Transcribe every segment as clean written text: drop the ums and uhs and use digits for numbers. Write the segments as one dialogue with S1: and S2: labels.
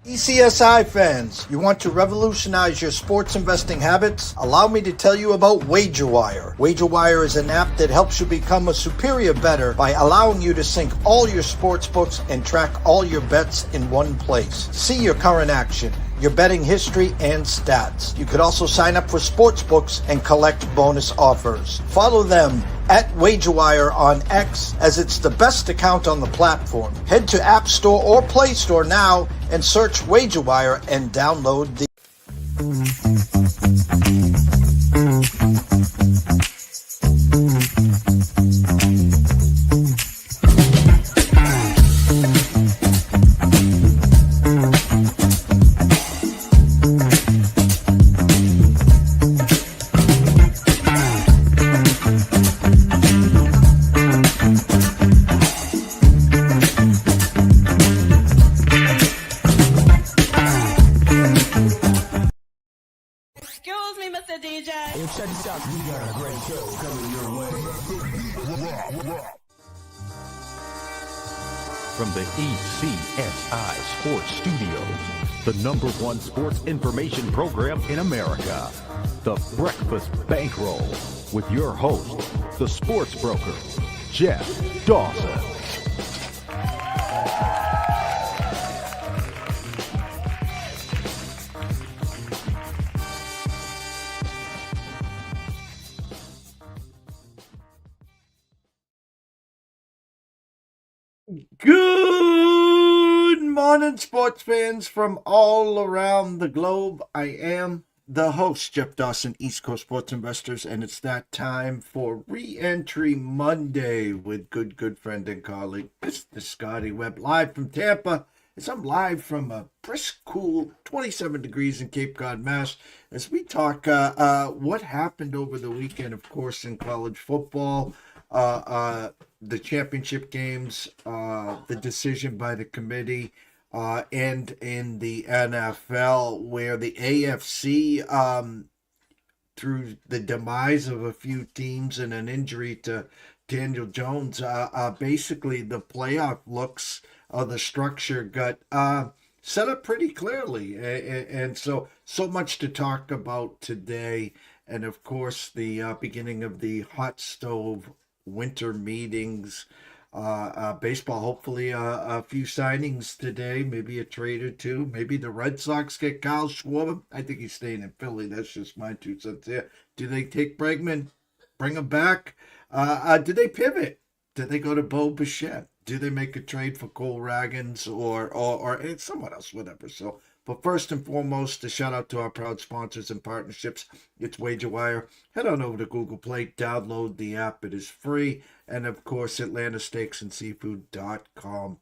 S1: ECSI fans, you want to revolutionize your sports investing habits? Allow me to tell you about WagerWire. WagerWire is an app that helps you become a superior bettor by allowing you to sync all your sports books and track all your bets in one place. See your current action, your betting history, and stats. You could also sign up for sports books and collect bonus offers. Follow them at WagerWire on X, as it's the best account on the platform. Head to App Store or Play Store now and search WagerWire and download the...
S2: Excuse me, Mr. DJ.
S3: Hey, check this out. We got a great show coming your way.
S4: From the ECSI Sports Studios, the #1 sports information program in America, the Breakfast Bankroll, with your host, the sports broker, Jeff Dawson.
S1: Good morning, sports fans from all around the globe. I am the host, Jeff Dawson, East Coast Sports Investors, and it's that time for Re-Entry Monday with good friend and colleague, Mr. Scott Webb, live from Tampa. As I'm live from a brisk, cool 27 degrees in Cape Cod, Mass, as we talk what happened over the weekend, of course, in college football, the championship games, the decision by the committee, and in the NFL, where the AFC, through the demise of a few teams and an injury to Daniel Jones, basically the playoff looks, the structure got set up pretty clearly. And so much to talk about today. And of course, the beginning of the hot stove winter meetings, baseball, hopefully a few signings today, maybe a trade or two, maybe the Red Sox get Kyle Schwarber. I think he's staying in Philly. That's just my 2 cents there. Do they take Bregman, bring him back? Do they pivot? Do they go to Bo Bichette? Do they make a trade for Cole Ragans or someone else, whatever? So, but first and foremost, a shout out to our proud sponsors and partnerships. It's WagerWire. Head on over to Google Play, download the app. It is free. And of course, AtlantaSteaksandSeafood.com.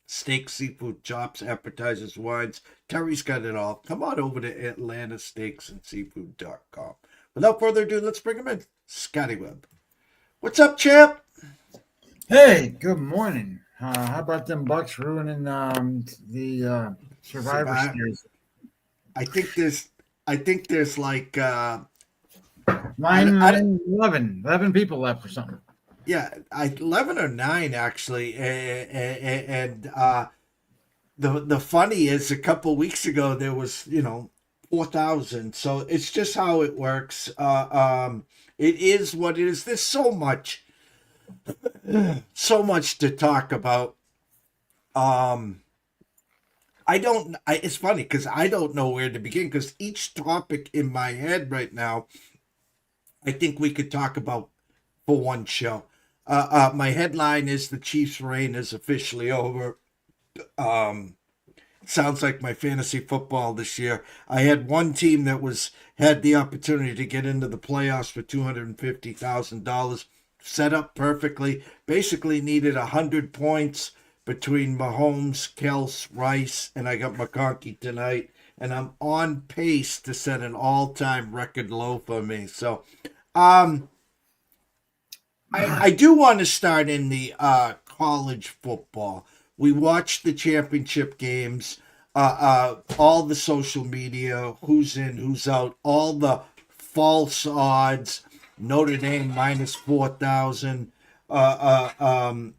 S1: Steak, seafood, chops, appetizers, wines. Terry's got it all. Come on over to AtlantaSteaksandSeafood.com. Without further ado, let's bring him in. Scotty Webb. What's up, champ?
S5: Hey, good morning. How about them Bucks ruining the Survivor Series?
S1: I think there's like
S5: 11 people left or something.
S1: Yeah, 11 or 9 actually, and the funny is, a couple weeks ago there was 4,000. So it's just how it works. It is what it is. There's so much to talk about. It's funny because I don't know where to begin, because each topic in my head right now, I think we could talk about for one show. My headline is the Chiefs' reign is officially over. Sounds like my fantasy football this year. I had one team that had the opportunity to get into the playoffs for $250,000, set up perfectly. Basically needed 100 points between Mahomes, Kels, Rice, and I got McConkey tonight, and I'm on pace to set an all-time record low for me. So, I do want to start in the college football. We watched the championship games, all the social media, who's in, who's out, all the false odds. Notre Dame minus 4,000 to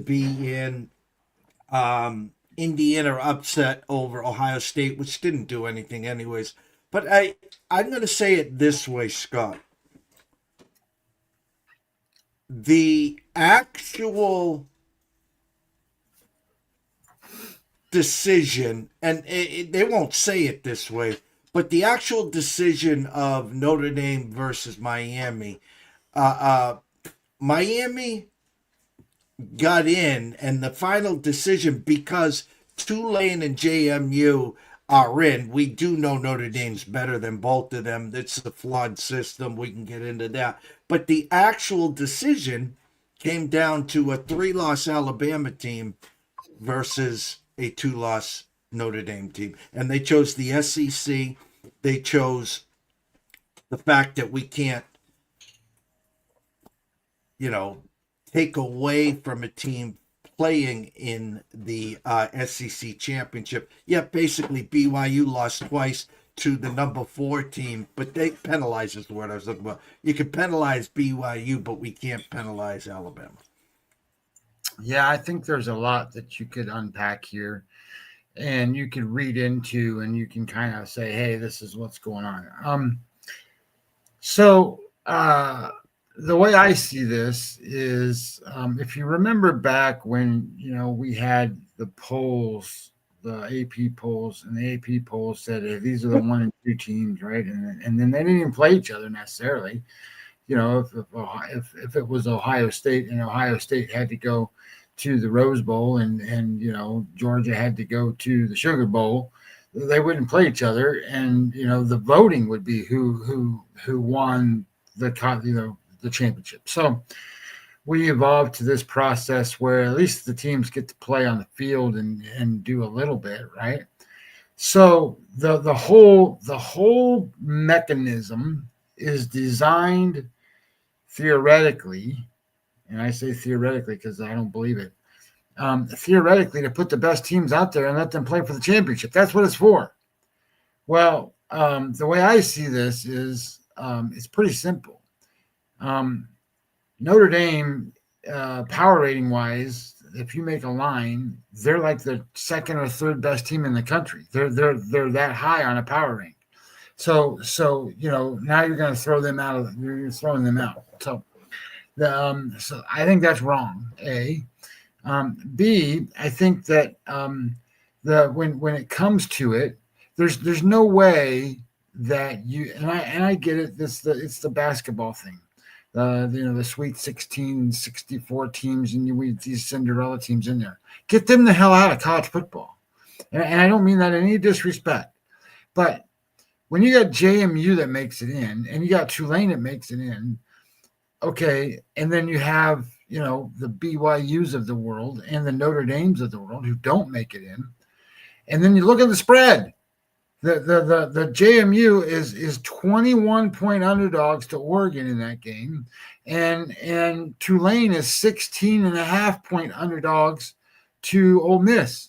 S1: be in. Indiana upset over Ohio State, which didn't do anything anyways. But I'm going to say it this way, Scott. The actual decision, and they won't say it this way, but the actual decision of Notre Dame versus Miami, Miami got in, and the final decision, because Tulane and JMU are in. We do know Notre Dame's better than both of them. It's a flawed system. We can get into that. But the actual decision came down to a 3-loss Alabama team versus a 2-loss Notre Dame team. And they chose the SEC. They chose the fact that we can't, take away from a team playing in the SEC championship. Yeah, basically BYU lost twice to the number 4 team, but they penalize is the word I was looking for. You can penalize BYU, but we can't penalize Alabama.
S5: Yeah, I think there's a lot that you could unpack here and you could read into, and you can kind of say, hey, this is what's going on. The way I see this is, if you remember back when, we had the polls, the AP polls, and the AP polls said, hey, these are the 1 and 2 teams, right? And then they didn't even play each other necessarily. If it was Ohio State, and Ohio State had to go to the Rose Bowl, and Georgia had to go to the Sugar Bowl, they wouldn't play each other, and the voting would be who won the championship. So we evolved to this process where at least the teams get to play on the field and do a little bit, right? So the whole mechanism is designed theoretically, and I say theoretically because I don't believe it, theoretically to put the best teams out there and let them play for the championship. That's what it's for. Well, the way I see this is it's pretty simple. Notre Dame, power rating wise, if you make a line, they're like the 2nd or 3rd best team in the country. They're that high on a power rank. So now you're going to throw them out. You're throwing them out. So I think that's wrong. A, B, I think that when it comes to it, there's no way that you, and I get it. It's the basketball thing. The Sweet 16, 64 teams, and these Cinderella teams in there. Get them the hell out of college football. And I don't mean that in any disrespect. But when you got JMU that makes it in, and you got Tulane that makes it in, okay, and then you have, the BYUs of the world and the Notre Dames of the world who don't make it in. And then you look at the spread. The JMU is 21-point underdogs to Oregon in that game, and Tulane is 16.5-point underdogs to Ole Miss.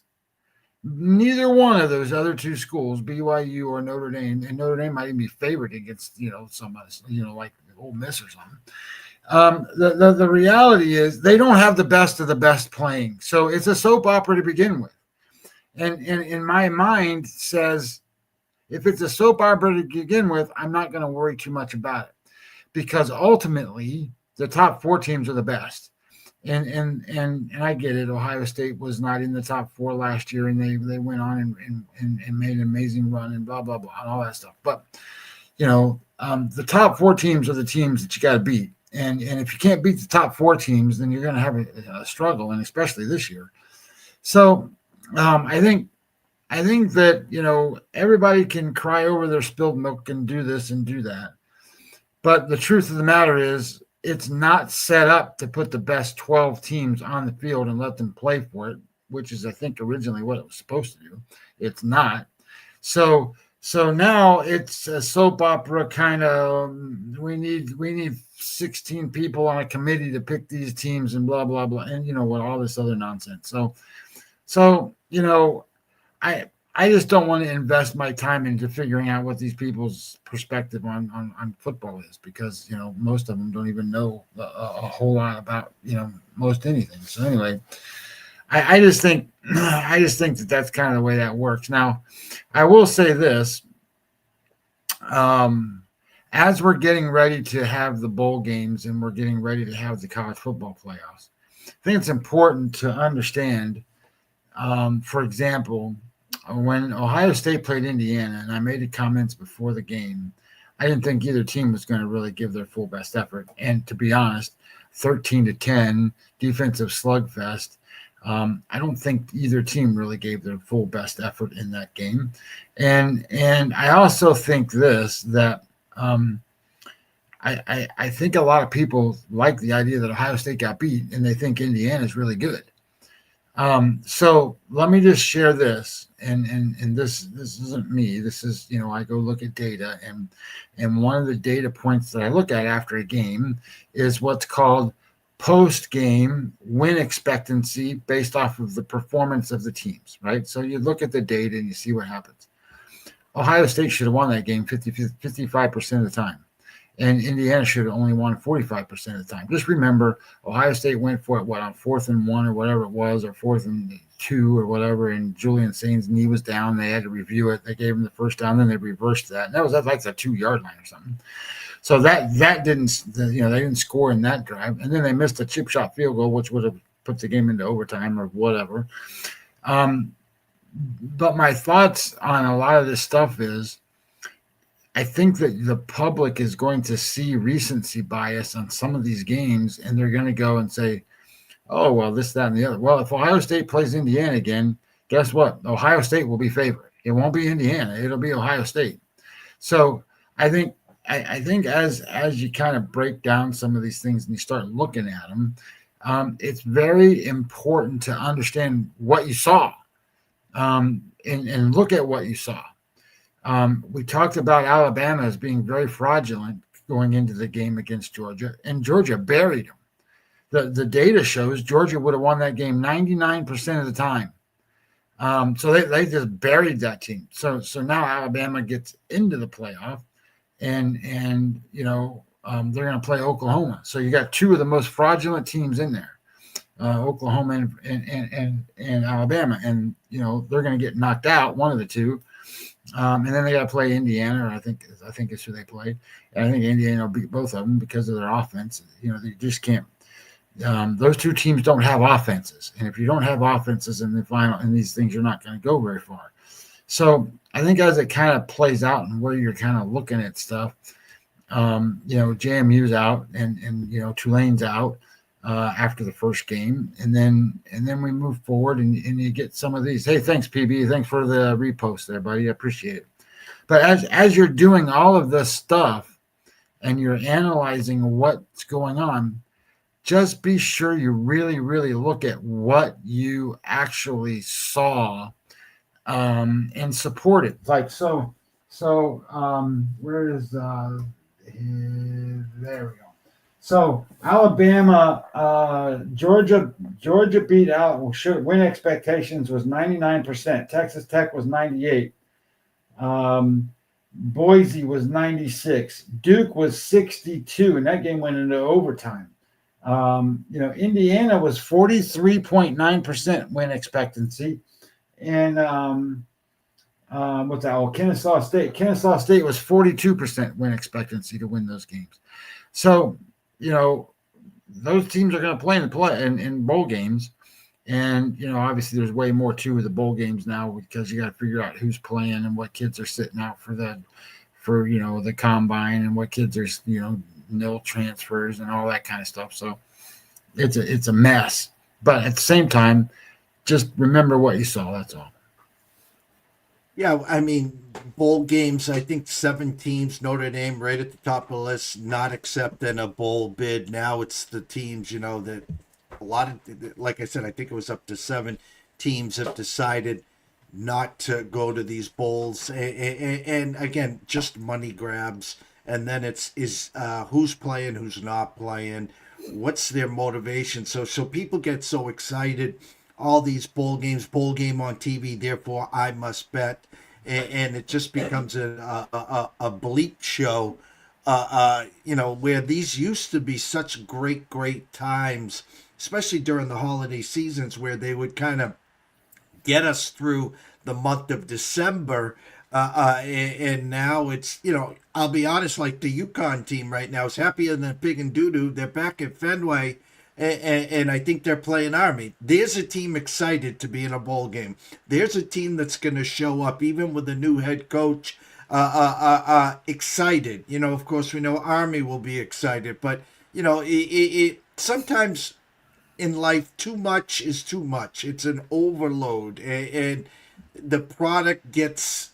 S5: Neither one of those other 2 schools, BYU or Notre Dame, and Notre Dame might even be favored against somebody like Ole Miss or something. The reality is they don't have the best of the best playing, so it's a soap opera to begin with, and in my mind says, if it's a soap opera to begin with, I'm not going to worry too much about it, because ultimately the top 4 teams are the best. And I get it. Ohio State was not in the top 4 last year, and they went on and made an amazing run and blah blah blah and all that stuff. But the top 4 teams are the teams that you got to beat. And if you can't beat the top 4 teams, then you're going to have a struggle, and especially this year. So I think that, everybody can cry over their spilled milk and do this and do that. But the truth of the matter is it's not set up to put the best 12 teams on the field and let them play for it, which is, I think, originally what it was supposed to do. It's not. So now it's a soap opera kind of, we need 16 people on a committee to pick these teams and blah, blah, blah. And all this other nonsense. So I just don't want to invest my time into figuring out what these people's perspective on football is, because, most of them don't even know a whole lot about, most anything. So anyway, I just think that that's kind of the way that works. Now, I will say this: as we're getting ready to have the bowl games and we're getting ready to have the college football playoffs, I think it's important to understand. For example, when Ohio State played Indiana, and I made the comments before the game, I didn't think either team was going to really give their full best effort. And to be honest, 13-10 defensive slugfest. I don't think either team really gave their full best effort in that game, and I also think that I think a lot of people like the idea that Ohio State got beat, and they think Indiana is really good. So let me just share this, and this isn't me. This is, I go look at data, and one of the data points that I look at after a game is what's called post-game win expectancy based off of the performance of the teams, right? So you look at the data and you see what happens. Ohio State should have won that game 55% of the time. And Indiana should have only won 45% of the time. Just remember, Ohio State went for it, on 4th and 1 or whatever it was, or 4th and 2 or whatever, and Julian Sain's knee was down. They had to review it. They gave him the first down, then they reversed that. And that was like the 2-yard line or something. So that didn't, they didn't score in that drive. And then they missed a chip shot field goal, which would have put the game into overtime or whatever. But my thoughts on a lot of this stuff is, I think that the public is going to see recency bias on some of these games, and they're going to go and say, oh, well, this, that, and the other. Well, if Ohio State plays Indiana again, guess what? Ohio State will be favored. It won't be Indiana. It'll be Ohio State. So I think as you kind of break down some of these things and you start looking at them, it's very important to understand what you saw, and look at what you saw. We talked about Alabama as being very fraudulent going into the game against Georgia, and Georgia buried them. The data shows Georgia would have won that game 99% of the time. So they just buried that team. So now Alabama gets into the playoff, and they're going to play Oklahoma. So you got two of the most fraudulent teams in there, Oklahoma and Alabama, and they're going to get knocked out, one of the two. And then they got to play Indiana, or I think it's who they played. And I think Indiana will beat both of them because of their offense. They just can't. Those two teams don't have offenses, and if you don't have offenses in the final in these things, you're not going to go very far. So I think as it kind of plays out and where you're kind of looking at stuff, JMU's out and Tulane's out after the first game, and then we move forward and you get some of these. Hey, thanks PB, thanks for the repost there, buddy. I appreciate it. But as you're doing all of this stuff and you're analyzing what's going on, just be sure you really, really look at what you actually saw, and support it. Like so where is there we go. So Alabama, Georgia beat out. Win expectations was 99%. Texas Tech was 98. Boise was 96. Duke was 62, and that game went into overtime. Indiana was 43.9% win expectancy, and what's that? Oh, Kennesaw State. Kennesaw State was 42% win expectancy to win those games. So those teams are going to play in bowl games, and obviously there's way more to the bowl games now because you got to figure out who's playing and what kids are sitting out for the combine and what kids are nil transfers and all that kind of stuff. So it's a mess, but at the same time, just remember what you saw. That's all.
S1: Yeah, I mean, bowl games, I think 7 teams, Notre Dame right at the top of the list, not accepting a bowl bid. Now it's the teams, that a lot of, like I said, I think it was up to 7 teams have decided not to go to these bowls. And again, just money grabs. And then it's who's playing, who's not playing, what's their motivation. So people get so excited. All these bowl game on TV, therefore I must bet, and it just becomes a bleep show, where these used to be such great times, especially during the holiday seasons where they would kind of get us through the month of December. And now it's, I'll be honest, like the Yukon team right now is happier than Pig and Doodoo. They're back at Fenway, and I think they're playing Army. There's a team excited to be in a bowl game. There's a team that's going to show up, even with a new head coach, excited. Of course, we know Army will be excited, but, sometimes in life, too much is too much. It's an overload, and the product gets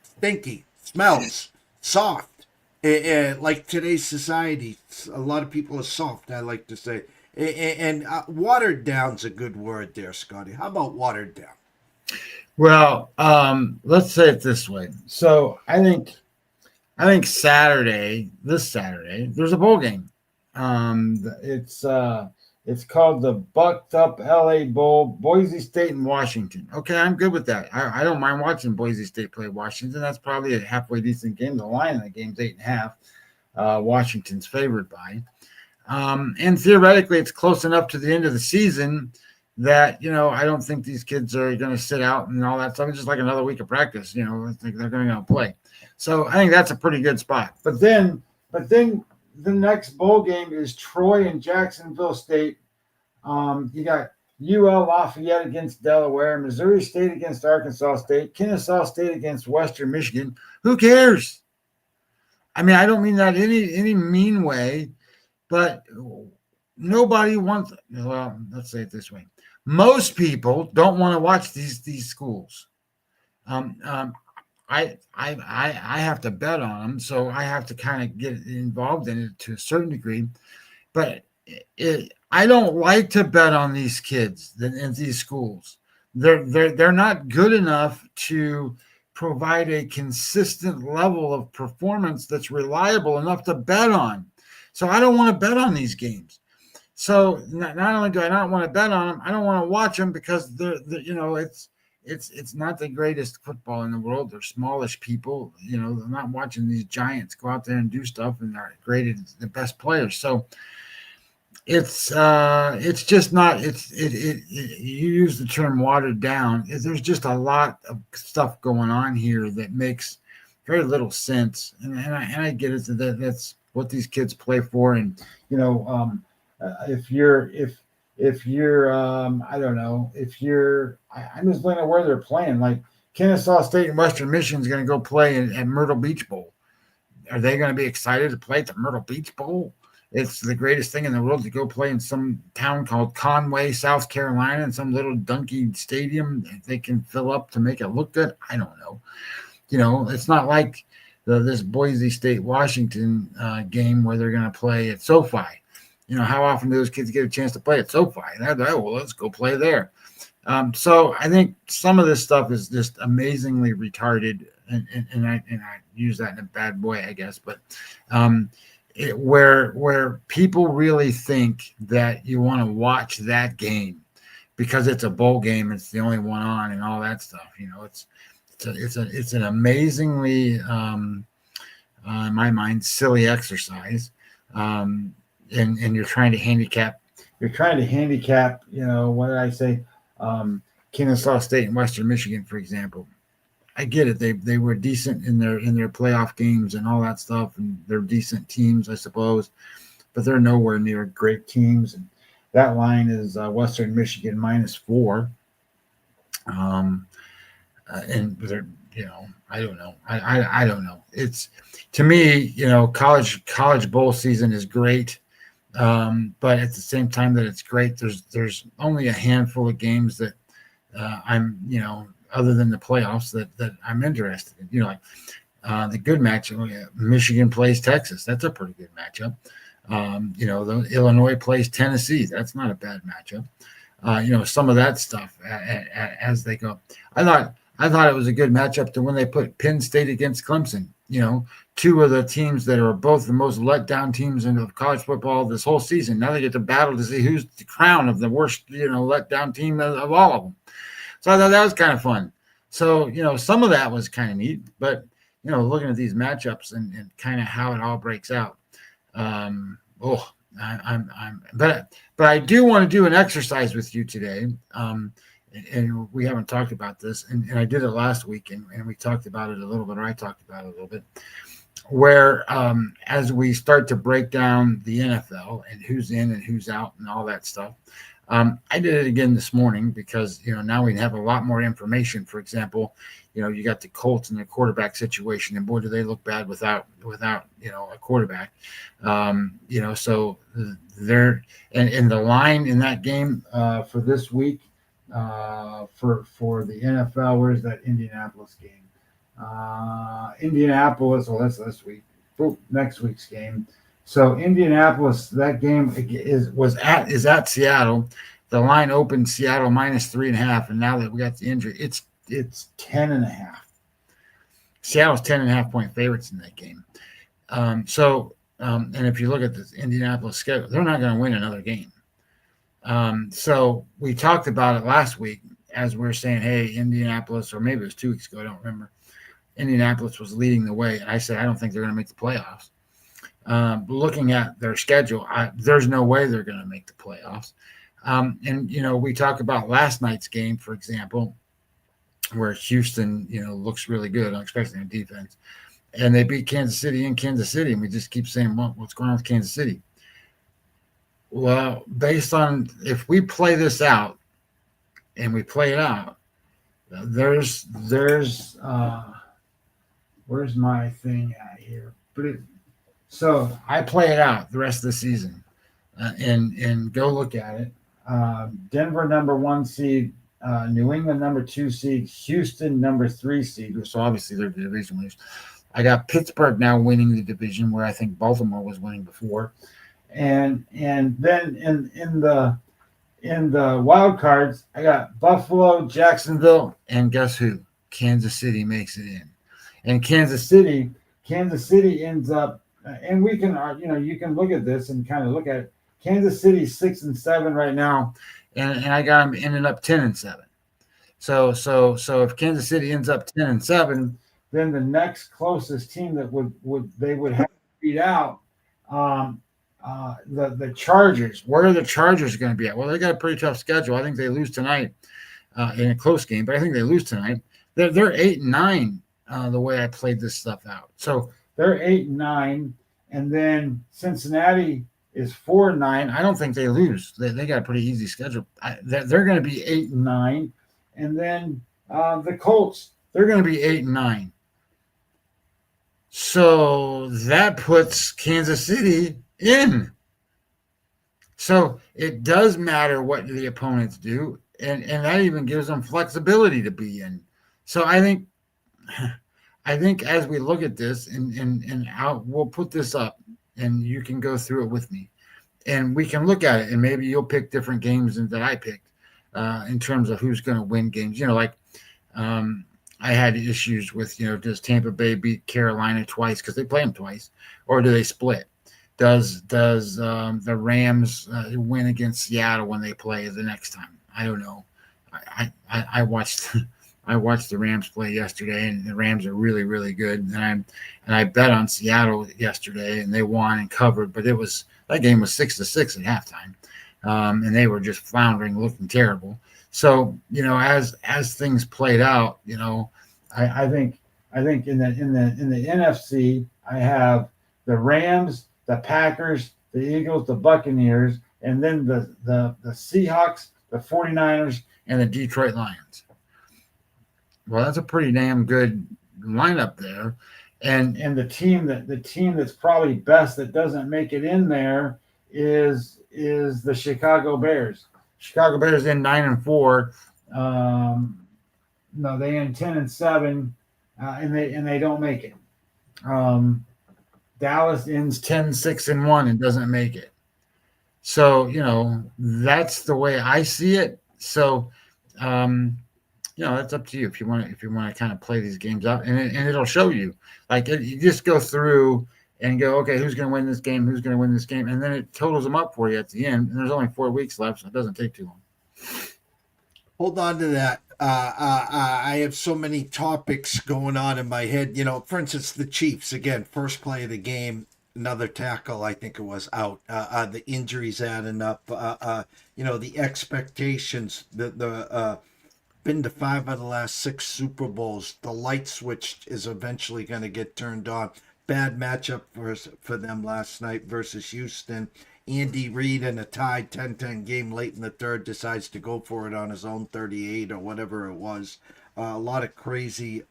S1: stinky, smells soft. Like today's society, a lot of people are soft, I like to say. And watered down's a good word there, Scotty. How about watered down?
S5: Well, let's say it this way. So I think this Saturday, there's a bowl game. It's called the Bucked Up LA Bowl, Boise State and Washington. Okay, I'm good with that. I don't mind watching Boise State play Washington. That's probably a halfway decent game. The line in the game's 8.5. Washington's favored by. And theoretically, it's close enough to the end of the season that, I don't think these kids are going to sit out and all that stuff. It's just like another week of practice. I think they're going to play. So I think that's a pretty good spot. But then the next bowl game is Troy and Jacksonville State. You got UL Lafayette against Delaware, Missouri State against Arkansas State, Kennesaw State against Western Michigan. Who cares? I mean, I don't mean that any mean way, but nobody wants. Well, let's say it this way: most people don't want to watch these schools. I have to bet on them, so I have to kind of get involved in it to a certain degree. But I don't like to bet on these kids in these schools. They're not good enough to provide a consistent level of performance that's reliable enough to bet on. So I don't want to bet on these games. So not only do I not want to bet on them, I don't want to watch them because it's not the greatest football in the world. They're smallish people. They're not watching these giants go out there and do stuff and are graded the best players. So it's just not. You use the term watered down. There's just a lot of stuff going on here that makes very little sense. And I get it that that's what these kids play for. And if you're I don't know, I'm just looking at where they're playing. Like Kennesaw State and Western Michigan is going to go play at Myrtle Beach Bowl. Are they going to be excited to play at the Myrtle Beach Bowl? It's the greatest thing in the world to go play in some town called Conway, South Carolina, in some little dunky stadium that they can fill up to make it look good. I don't know. It's not like this Boise State Washington game where they're going to play at SoFi. How often do those kids get a chance to play at SoFi? Well, let's go play there. So I think some of this stuff is just amazingly retarded, and I use that in a bad way, I guess. But where people really think that you want to watch that game because it's a bowl game, it's the only one on, and all that stuff. It's an amazingly, in my mind, silly exercise. And you're trying to handicap, what did I say? Kennesaw State and Western Michigan, for example. I get it. They were decent in their playoff games and all that stuff, and they're decent teams, I suppose, but they're nowhere near great teams. And that line is Western Michigan -4. And they're, I don't know. I don't know. It's, to me, college bowl season is great. But at the same time that it's great, there's only a handful of games that I'm, other than the playoffs that I'm interested in. The good matchup, Michigan plays Texas. That's a pretty good matchup. Illinois plays Tennessee. That's not a bad matchup. Some of that stuff as they go. I thought it was a good matchup to when they put Penn State against Clemson. Two of the teams that are both the most let down teams in college football this whole season. Now they get to battle to see who's the crown of the worst, let down team of all of them. So I thought that was kind of fun. So, some of that was kind of neat, but, looking at these matchups and kind of how it all breaks out, but I do want to do an exercise with you today. And we haven't talked about this, and I did it last week, and we talked about it a little bit, or I talked about it a little bit, where as we start to break down the NFL and who's in and who's out and all that stuff. I did it again this morning because, now we have a lot more information. For example, you got the Colts and the quarterback situation, and boy, do they look bad without a quarterback. So they're and the line in that game for this week for the NFL. Where's that Indianapolis game? Indianapolis. Well, that's this week. Next week's game. So Indianapolis, that game is at Seattle. The line opened Seattle -3.5, and now that we got the injury, it's 10.5. Seattle's 10.5 point favorites in that game. And if you look at the Indianapolis schedule, they're not going to win another game. So we talked about it last week as we were saying, hey, Indianapolis, or maybe it was 2 weeks ago, I don't remember. Indianapolis was leading the way, and I said I don't think they're going to make the playoffs. Looking at their schedule, there's no way they're going to make the playoffs. We talk about last night's game, for example, where Houston, looks really good, especially on defense. And they beat Kansas City in Kansas City, and we just keep saying, well, what's going on with Kansas City? Well, based on if we play this out and we play it out, there's where's my thing at here? So I play it out the rest of the season and go look at it. Denver #1 seed, New England #2 seed, Houston #3 seed. So obviously they're the division winners. I got Pittsburgh now winning the division where I think Baltimore was winning before. And then in the wild cards, I got Buffalo, Jacksonville, and guess who? Kansas City makes it in. And Kansas City ends up, and we can, you can look at this and kind of look at it. Kansas City 6-7 right now, and I got them ending up 10-7. So if Kansas City ends up 10-7, then the next closest team that would have to beat out the Chargers. Where are the Chargers going to be at? Well, they got a pretty tough schedule. I think they lose tonight in a close game, but I think they lose tonight. They're 8-9 the way I played this stuff out. So they're 8-9, and then Cincinnati is 4-9. I don't think they lose. They got a pretty easy schedule. They're going to be 8-9, and then the Colts, they're going to be 8-9. So that puts Kansas City in. So it does matter what the opponents do, and that even gives them flexibility to be in. So I think as we look at this, and we'll put this up, and you can go through it with me, and we can look at it, and maybe you'll pick different games than that I picked in terms of who's going to win games. I had issues with, does Tampa Bay beat Carolina twice because they play them twice, or do they split? Does the Rams win against Seattle when they play the next time? I don't know. I watched the Rams play yesterday, and the Rams are really, really good. And I bet on Seattle yesterday, and they won and covered. But that game was 6-6 at halftime, and they were just floundering, looking terrible. So as things played out, I think in the NFC I have the Rams, the Packers, the Eagles, the Buccaneers, and then the Seahawks, the 49ers, and the Detroit Lions. Well, that's a pretty damn good lineup there. And the team that's probably best that doesn't make it in there is the Chicago Bears. Chicago Bears in 9-4. No, they in 10-7, and they don't make it. Dallas ends 10-6-1 and doesn't make it. So that's the way I see it. So that's up to you if you want to kind of play these games out, and it'll show you. You just go through and go, okay, who's going to win this game? Who's going to win this game? And then it totals them up for you at the end. And there's only 4 weeks left, so it doesn't take too long.
S1: Hold on to that. I have so many topics going on in my head. For instance, the Chiefs, again, first play of the game. another tackle, I think it was out. The injuries adding up. The expectations. The been to 5 out of the last 6 Super Bowls. The light switch is eventually going to get turned on. Bad matchup for them last night versus Houston. Andy Reid in a tied 10-10 game late in the third decides to go for it on his own 38 or whatever it was. A lot of crazy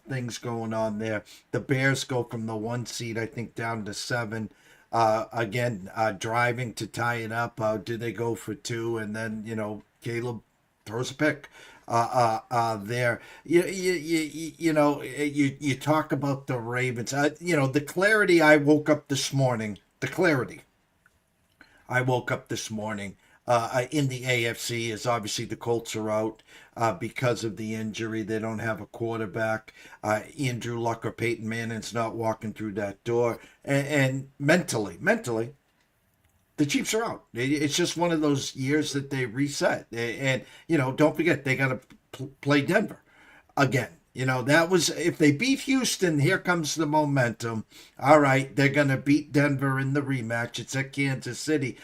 S1: things going on there. The Bears go from the 1 seed, I think, down to 7. Again, driving to tie it up. Do they go for 2? And then, Caleb throws a pick. There, you talk about the Ravens. The clarity I woke up this morning. The clarity I woke up this morning in the AFC is obviously the Colts are out because of the injury. They don't have a quarterback. Andrew Luck or Peyton Manning's not walking through that door. And mentally, the Chiefs are out. It's just one of those years that they reset. And, don't forget, they got to play Denver again. That was, if they beat Houston, here comes the momentum. All right, they're going to beat Denver in the rematch. It's at Kansas City.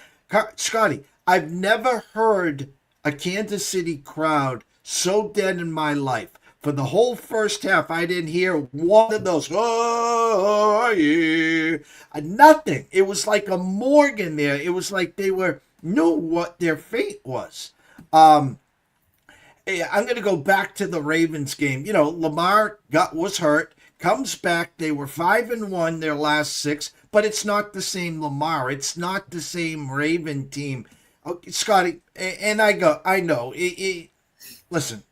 S1: Scotty, I've never heard a Kansas City crowd so dead in my life. For the whole first half, I didn't hear one of those, oh, yeah. Nothing. It was like a Morgan there. It was like they knew what their fate was. I'm going to go back to the Ravens game. Lamar was hurt, comes back. They were 5-1 their last 6, but it's not the same Lamar. It's not the same Raven team. Okay, Scotty, and I know. Listen.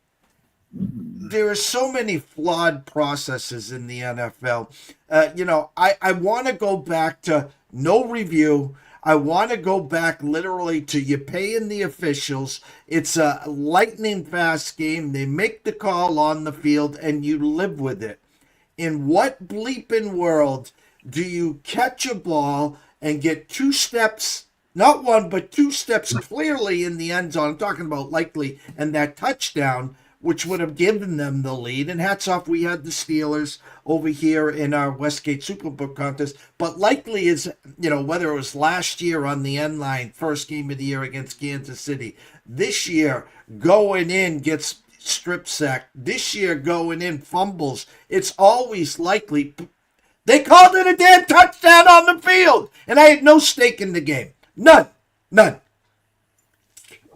S1: There are so many flawed processes in the NFL. I want to go back to no review. I want to go back literally to you paying the officials. It's a lightning fast game. They make the call on the field and you live with it. In what bleeping world do you catch a ball and get 2 steps, not 1, but 2 steps clearly in the end zone? I'm talking about likely, and that touchdown, which would have given them the lead. And hats off, we had the Steelers over here in our Westgate Superbook contest. But likely is, whether it was last year on the end line, first game of the year against Kansas City. This year, going in, gets strip sacked. This year, going in, fumbles. It's always likely. They called it a damn touchdown on the field. And I had no stake in the game. None.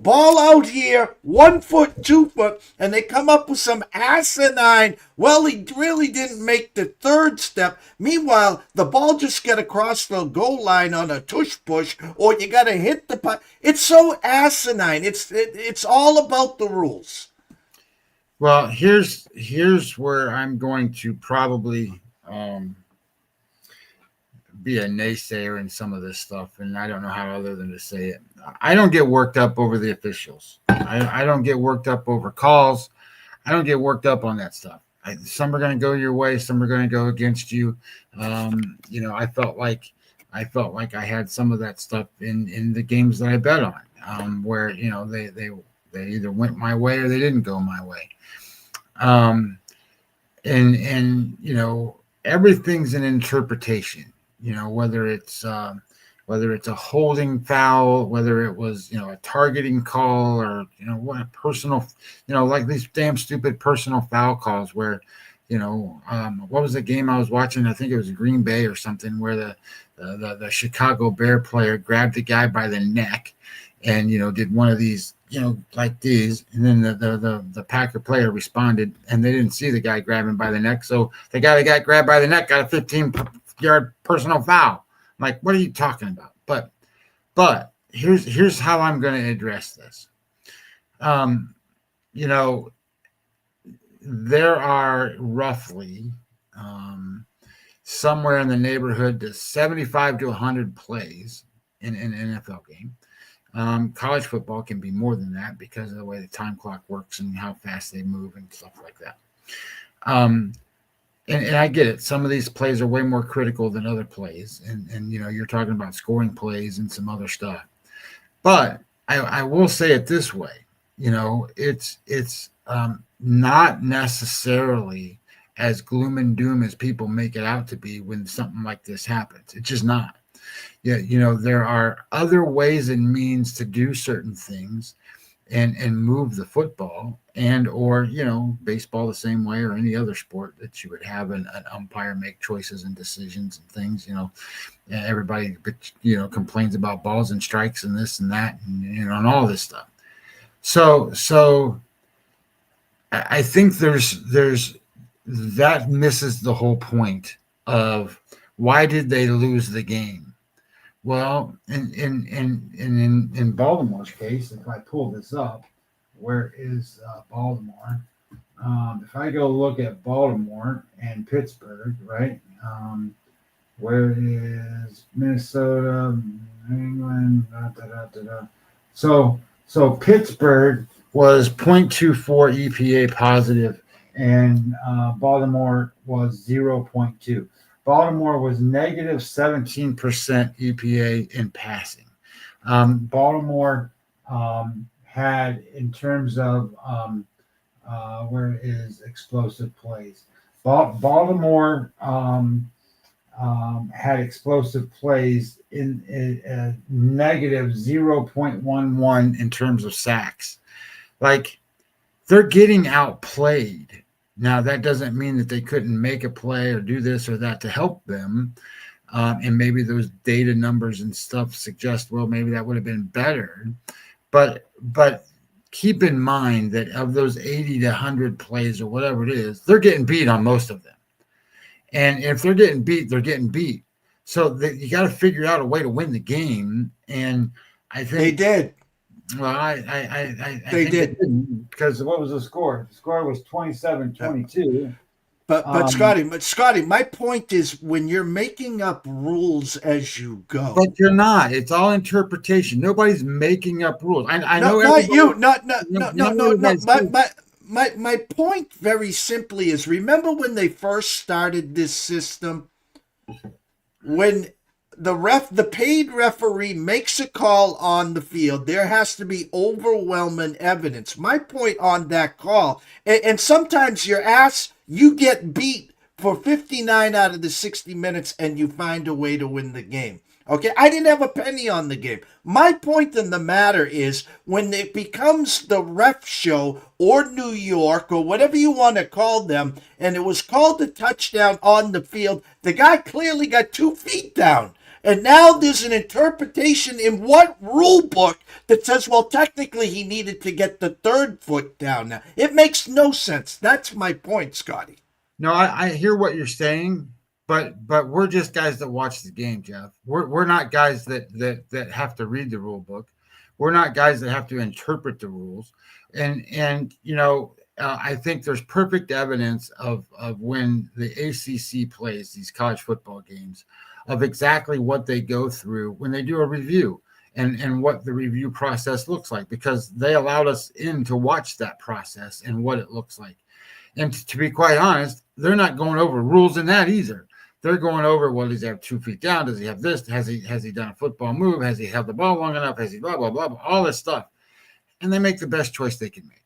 S1: Ball out here, 1 foot, 2 foot, and they come up with some asinine, well, he really didn't make the 3rd step. Meanwhile, the ball just got across the goal line on a tush push, or you got to hit the puck. It's so asinine. It's all about the rules.
S5: Well, here's where I'm going to probably be a naysayer in some of this stuff, and I don't know how other than to say it. I don't get worked up over the officials. I don't get worked up over calls. I don't get worked up on that stuff. Some are going to go your way, some are going to go against you. I felt like I had some of that stuff in the games that I bet on, where they either went my way or they didn't go my way. And everything's an interpretation. Whether it's a holding foul, whether it was, a targeting call, or, what a personal, like these damn stupid personal foul calls where, what was the game I was watching? I think it was Green Bay or something, where the Chicago Bear player grabbed the guy by the neck and, did one of these, like these, and then the Packer player responded and they didn't see the guy grabbing by the neck. So the guy that got grabbed by the neck got a 15-yard personal foul. I'm like, what are you talking about? But here's how I'm going to address this. There are roughly somewhere in the neighborhood to 75 to 100 plays in an NFL game. College football can be more than that because of the way the time clock works and how fast they move and stuff like that. And I get it. Some of these plays are way more critical than other plays. And you're talking about scoring plays and some other stuff. But I will say it this way. It's not necessarily as gloom and doom as people make it out to be when something like this happens. It's just not. Yeah, there are other ways and means to do certain things and move the football, and or baseball the same way, or any other sport that you would have an umpire make choices and decisions and things. Everybody complains about balls and strikes and this and that, and all this stuff. So I think there's that misses the whole point of why did they lose the game. Well, in Baltimore's case, if I pull this up, where is Baltimore? If I go look at Baltimore and Pittsburgh, right? Where is Minnesota, New England? So Pittsburgh was 0.24 EPA positive, and Baltimore was 0.2. Baltimore was negative 17% EPA in passing. Baltimore had, in terms of where is explosive plays, Baltimore had explosive plays in negative 0.11 in terms of sacks. Like, they're getting outplayed. Now, that doesn't mean that they couldn't make a play or do this or that to help them. And maybe those data numbers and stuff suggest, well, maybe that would have been better. But keep in mind that of those 80 to 100 plays or whatever it is, they're getting beat on most of them. And if they're getting beat, they're getting beat. So you got to figure out a way to win the game. And I think
S1: they did.
S5: Well, I
S1: they did,
S5: because what was the score? The score was 27-22.
S1: But Scotty, my point is, when you're making up rules as you go,
S5: but you're not. It's all interpretation. Nobody's making up rules. I know.
S1: Not you. No. My point, very simply, is, remember when they first started this system, when the paid referee makes a call on the field, there has to be overwhelming evidence. My point on that call, and sometimes you get beat for 59 out of the 60 minutes and you find a way to win the game. Okay, I didn't have a penny on the game. My point in the matter is, when it becomes the ref show or New York or whatever you want to call them, and it was called a touchdown on the field, the guy clearly got 2 feet down. And now there's an interpretation in what rule book that says, well, technically he needed to get the 3rd foot down now. It makes no sense. That's my point, Scotty.
S5: No, I hear what you're saying, but we're just guys that watch the game, Jeff. We're not guys that have to read the rule book. We're not guys that have to interpret the rules. And I think there's perfect evidence of when the ACC plays these college football games, of exactly what they go through when they do a review, and what the review process looks like, because they allowed us in to watch that process and what it looks like. And to be quite honest, they're not going over rules in that either. They're going over, well, does he have 2 feet down? Does he have this? Has he done a football move? Has he held the ball long enough? Has he blah, blah, blah, blah, all this stuff. And they make the best choice they can make.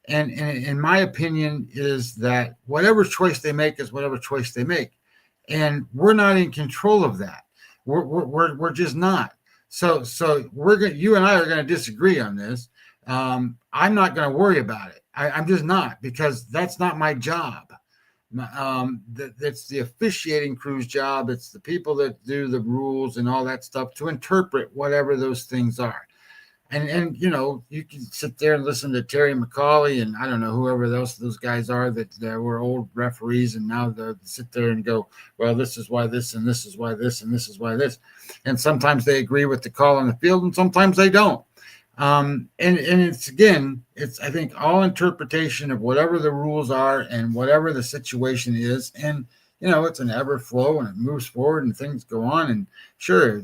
S5: And in my opinion is that whatever choice they make is whatever choice they make. And we're not in control of that. We're just not. So you and I are going to disagree on this. I'm not going to worry about it. I'm just not, because that's not my job. That's the officiating crew's job. It's the people that do the rules and all that stuff to interpret whatever those things are. And you can sit there and listen to Terry McCauley and I don't know, whoever else those guys are that were old referees, and now they sit there and go, well, this is why this, and this is why this, and this is why this. And sometimes they agree with the call on the field, and sometimes they don't. And it's I think all interpretation of whatever the rules are and whatever the situation is. And it's an ever flow, and it moves forward and things go on. And sure,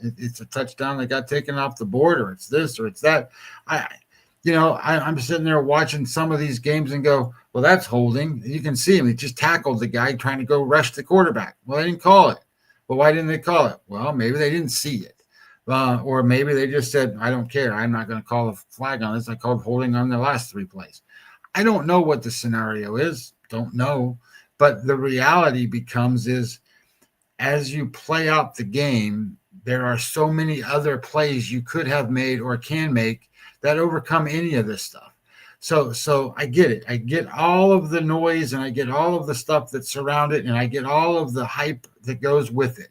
S5: it's a touchdown that got taken off the board, or it's this or it's that. I'm sitting there watching some of these games and go, well, that's holding. You can see him. He just tackled the guy trying to go rush the quarterback. Well, they didn't call it. Well, why didn't they call it? Well, maybe they didn't see it. Or maybe they just said, I don't care. I'm not going to call a flag on this. I called holding on the last 3 plays. I don't know what the scenario is. Don't know. But the reality becomes is as you play out the game, there are so many other plays you could have made or can make that overcome any of this stuff. So I get it. I get all of the noise and I get all of the stuff that surround it and I get all of the hype that goes with it.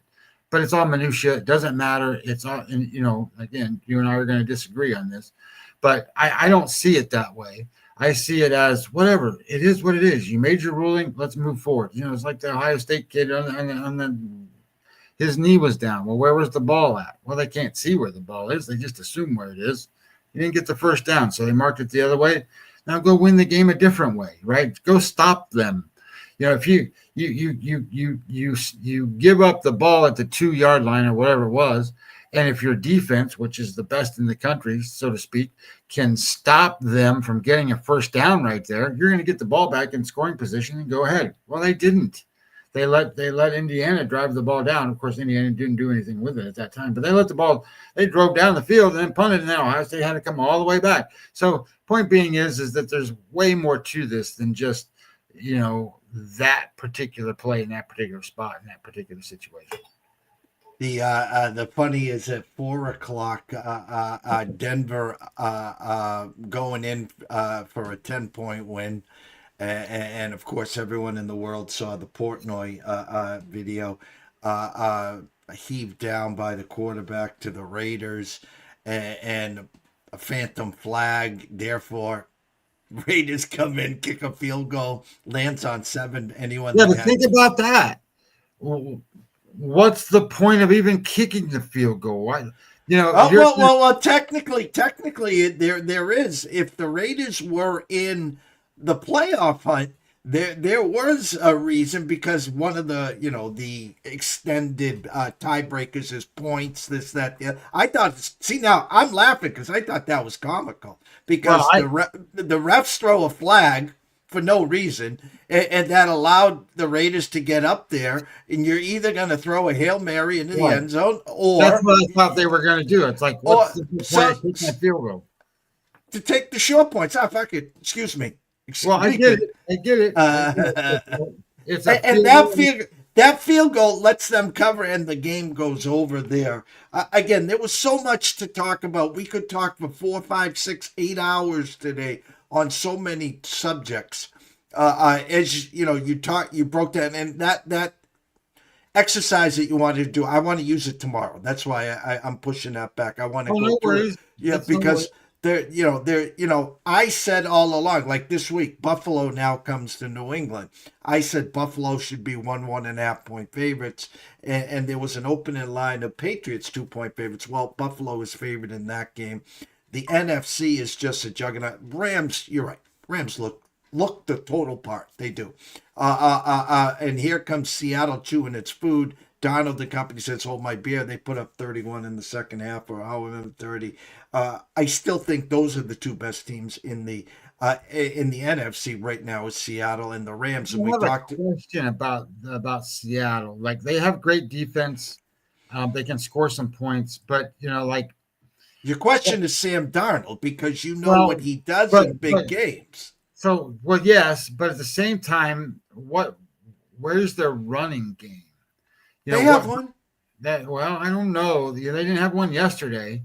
S5: But it's all minutia. It doesn't matter. It's all, and again, you and I are going to disagree on this, but I don't see it that way. I see it as whatever. It is what it is. You made your ruling. Let's move forward. It's like the Ohio State kid his knee was down. Well, where was the ball at? Well, they can't see where the ball is. They just assume where it is. You didn't get the first down, so they marked it the other way. Now go win the game a different way, right? Go stop them. If you give up the ball at the 2-yard line or whatever it was, and if your defense, which is the best in the country, so to speak, can stop them from getting a first down right there, you're going to get the ball back in scoring position and go ahead. Well, they didn't. They let Indiana drive the ball down. Of course, Indiana didn't do anything with it at that time, but they drove down the field and then punted, and then Ohio State had to come all the way back. So point being is that there's way more to this than just, that particular play in that particular spot in that particular situation.
S1: The funny is at 4:00, Denver going in for a 10-point win. And of course, everyone in the world saw the Portnoy video heaved down by the quarterback to the Raiders, and a phantom flag. Therefore, Raiders come in, kick a field goal, lands on 7. Anyone?
S5: Yeah, but think about that. What's the point of even kicking the field goal? Why?
S1: Well, technically, there is. If the Raiders were in the playoff hunt, there was a reason, because one of the extended tiebreakers is points, this, that, the other. I thought, see, now I'm laughing because I thought that was comical, because the refs throw a flag for no reason, and that allowed the Raiders to get up there, and you're either going to throw a Hail Mary into the end zone, or
S5: that's what I thought they were going to do. It's like, what's the point of kicking that field goal?
S1: To take the short points. Fuck it. Excuse me.
S5: I get it.
S1: That field goal lets them cover, and the game goes over there. Again, there was so much to talk about. We could talk for 4, 5, 6, 8 hours today on so many subjects. As you broke that, and that exercise that you wanted to do, I want to use it tomorrow. That's why I'm pushing that back. I want to go through it. Yeah, because I said all along, like this week, Buffalo now comes to New England. I said Buffalo should be 1.5 point favorites, and there was an opening line of Patriots 2-point favorites. Well, Buffalo is favored in that game. The NFC is just a juggernaut. Rams, you're right. Rams look the total part. They do. And here comes Seattle chewing its food. Donald, the company, says, hold my beer. They put up 31 in the second half, or however 30. I still think those are the two best teams in the NFC right now, is Seattle and the Rams. And
S5: I have a question about Seattle. Like, they have great defense. They can score some points, but
S1: your question is Sam Darnold, because what he does in big games.
S5: So, well, yes, but at the same time, where's their running game?
S1: They have one.
S5: I don't know. They didn't have one yesterday.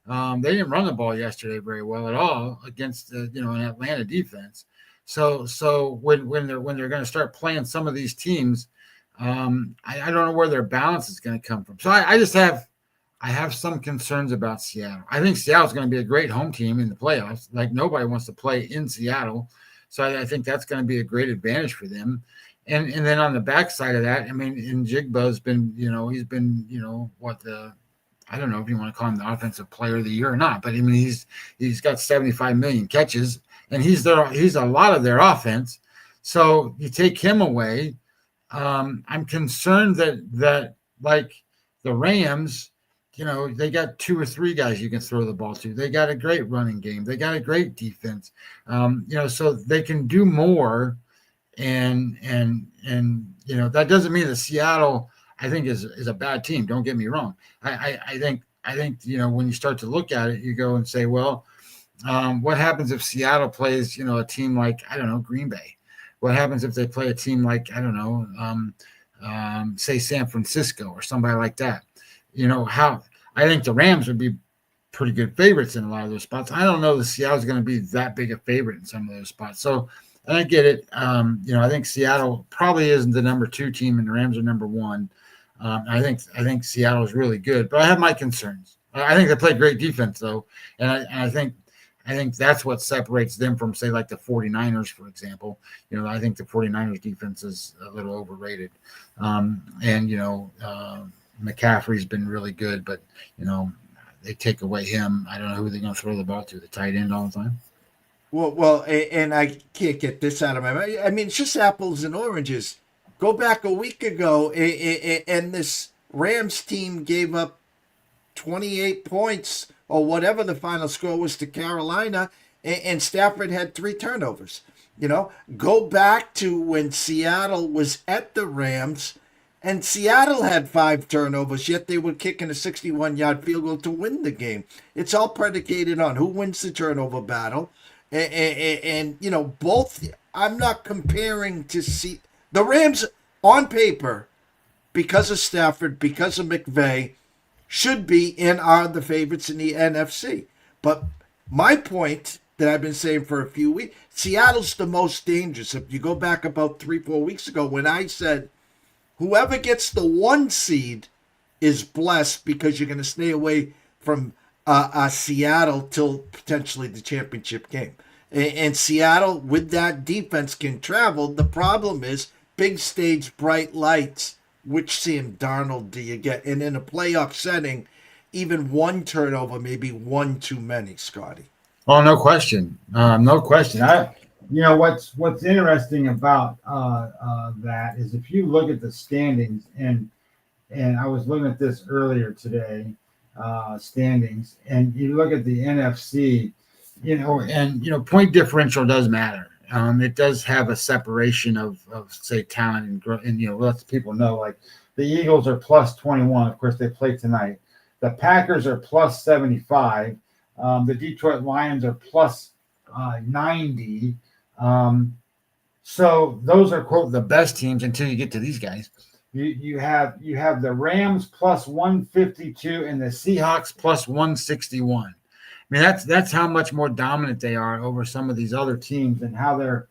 S5: They didn't run the ball yesterday very well at all against an Atlanta defense. So when they're going to start playing some of these teams, I don't know where their balance is going to come from. So I have some concerns about Seattle. I think Seattle's going to be a great home team in the playoffs. Like, nobody wants to play in Seattle, so I think that's going to be a great advantage for them. And then on the backside of that, I mean, Njigba's been, he's been, I don't know if you want to call him the offensive player of the year or not, but I mean, he's got 75 million catches, and he's a lot of their offense. So you take him away. I'm concerned that like the Rams, they got 2 or 3 guys you can throw the ball to. They got a great running game. They got a great defense. So they can do more. And that doesn't mean that Seattle, I think, is a bad team. Don't get me wrong. I think when you start to look at it, you go and say, well, what happens if Seattle plays a team like, I don't know, Green Bay? What happens if they play a team like, I don't know, say San Francisco or somebody like that? How I think the Rams would be pretty good favorites in a lot of those spots. I don't know that Seattle's going to be that big a favorite in some of those spots. So I get it. I think Seattle probably isn't the number 2 team, and the Rams are number 1. I think Seattle is really good, but I have my concerns. I think they play great defense though, and I think that's what separates them from, say, like the 49ers, for example. I think the 49ers defense is a little overrated, McCaffrey's been really good, but they take away him. I don't know who they're going to throw the ball to, the tight end all the time.
S1: Well, and I can't get this out of my mind. I mean, it's just apples and oranges. Go back a week ago, and this Rams team gave up 28 points or whatever the final score was to Carolina, and Stafford had 3 turnovers. Go back to when Seattle was at the Rams, and Seattle had 5 turnovers, yet they were kicking a 61-yard field goal to win the game. It's all predicated on who wins the turnover battle. And both, I'm not comparing to see the Rams on paper, because of Stafford, because of McVay, should be and are the favorites in the NFC. But my point that I've been saying for a few weeks, Seattle's the most dangerous. If you go back about 3-4 weeks ago when I said whoever gets the 1 seed is blessed, because you're going to stay away from Seattle till potentially the championship game. And Seattle, with that defense, can travel. The problem is big stage, bright lights. Which Sam Darnold do you get? And in a playoff setting, even 1 turnover may be 1 too many, Scotty.
S5: Oh, no question. No question. What's interesting about that is if you look at the standings, and I was looking at this earlier today, standings, and you look at the NFC, point differential does matter. It does have a separation of say talent and let people know, like the Eagles are plus 21. Of course, they play tonight. The Packers are plus 75. The Detroit Lions are plus 90. So those are, quote, the best teams until you get to these guys. You have the Rams plus 152 and the Seahawks plus 161. I mean, that's how much more dominant they are over some of these other teams, and how their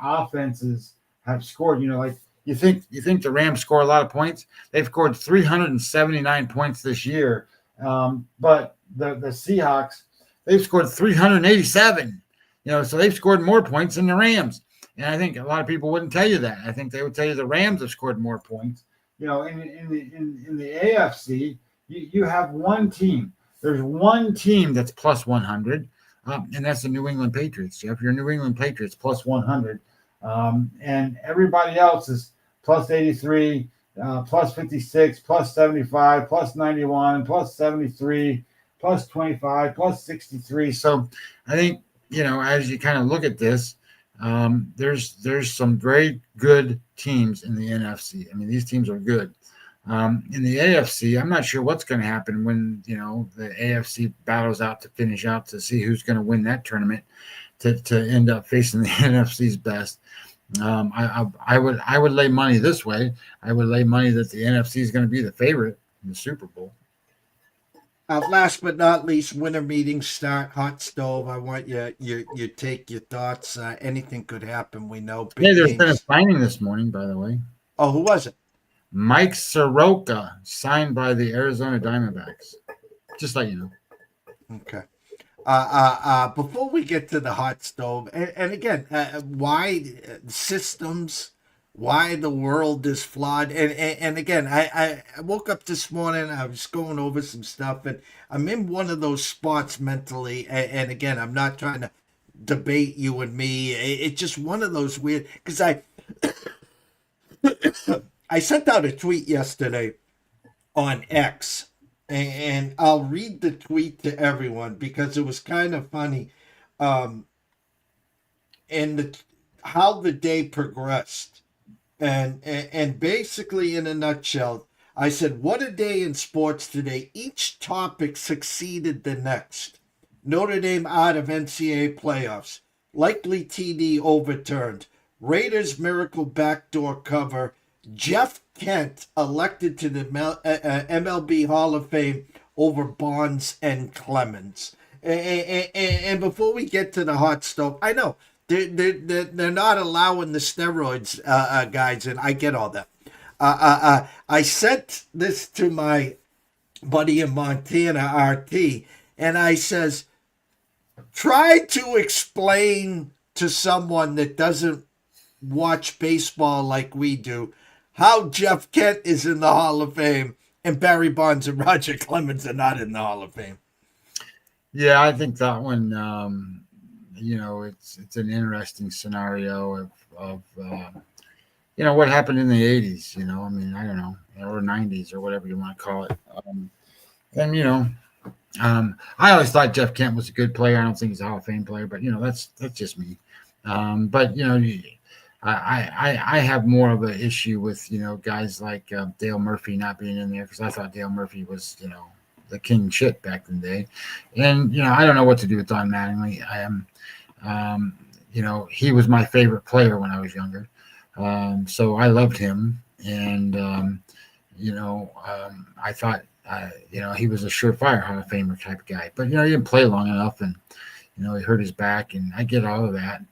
S5: offenses have scored. Like you think the Rams score a lot of points? They've scored 379 points this year, but the Seahawks, they've scored 387. So they've scored more points than the Rams. And I think a lot of people wouldn't tell you that. I think they would tell you the Rams have scored more points. In the AFC, you have one team. There's one team that's plus 100, and that's the New England Patriots, Jeff. Your New England Patriots plus 100, and everybody else is plus 83, plus 56, plus 75, plus 91, plus 73, plus 25, plus 63. So I think, as you kind of look at this, there's some very good teams in the NFC. I mean, these teams are good. In the AFC, I'm not sure what's going to happen when the AFC battles out to finish out to see who's going to win that tournament to end up facing the NFC's best. I would lay money this way. I would lay money that the NFC is going to be the favorite in the Super Bowl.
S1: Last but not least, winter meetings start. Hot stove. I want you take your thoughts. Anything could happen. We know.
S5: There's been a signing this morning, by the way.
S1: Oh, who was it?
S5: Mike Soroka, signed by the Arizona Diamondbacks. Just let you know.
S1: Okay. Before we get to the hot stove, and again, why systems, why the world is flawed, and again, I woke up this morning, I was going over some stuff, and I'm in one of those spots mentally, and again, I'm not trying to debate you and me. It's just one of those weird, because I sent out a tweet yesterday on X, and I'll read the tweet to everyone because it was kind of funny, and how the day progressed, and basically in a nutshell, I said, what a day in sports today. Each topic succeeded the next. Notre Dame out of NCAA playoffs, likely TD overturned. Raiders miracle backdoor cover. Jeff Kent elected to the MLB Hall of Fame over Bonds and Clemens. And before we get to the hot stove, I know they're not allowing the steroids, guys, and I get all that. I sent this to my buddy in Montana, RT, and I says, try to explain to someone that doesn't watch baseball like we do how Jeff Kent is in the Hall of Fame and Barry Bonds and Roger Clemens are not in the Hall of Fame.
S5: Yeah, I think that one, it's an interesting scenario of what happened in the 80s, I don't know, or 90s or whatever you want to call it. I always thought Jeff Kent was a good player. I don't think he's a Hall of Fame player, but that's just me. But I have more of an issue with guys like Dale Murphy not being in there, because I thought Dale Murphy was the king shit back in the day, and I don't know what to do with Don Mattingly. I am, he was my favorite player when I was younger, so I loved him, and I thought. He was a surefire Hall of Famer type of guy, but he didn't play long enough, and he hurt his back, and I get all of that.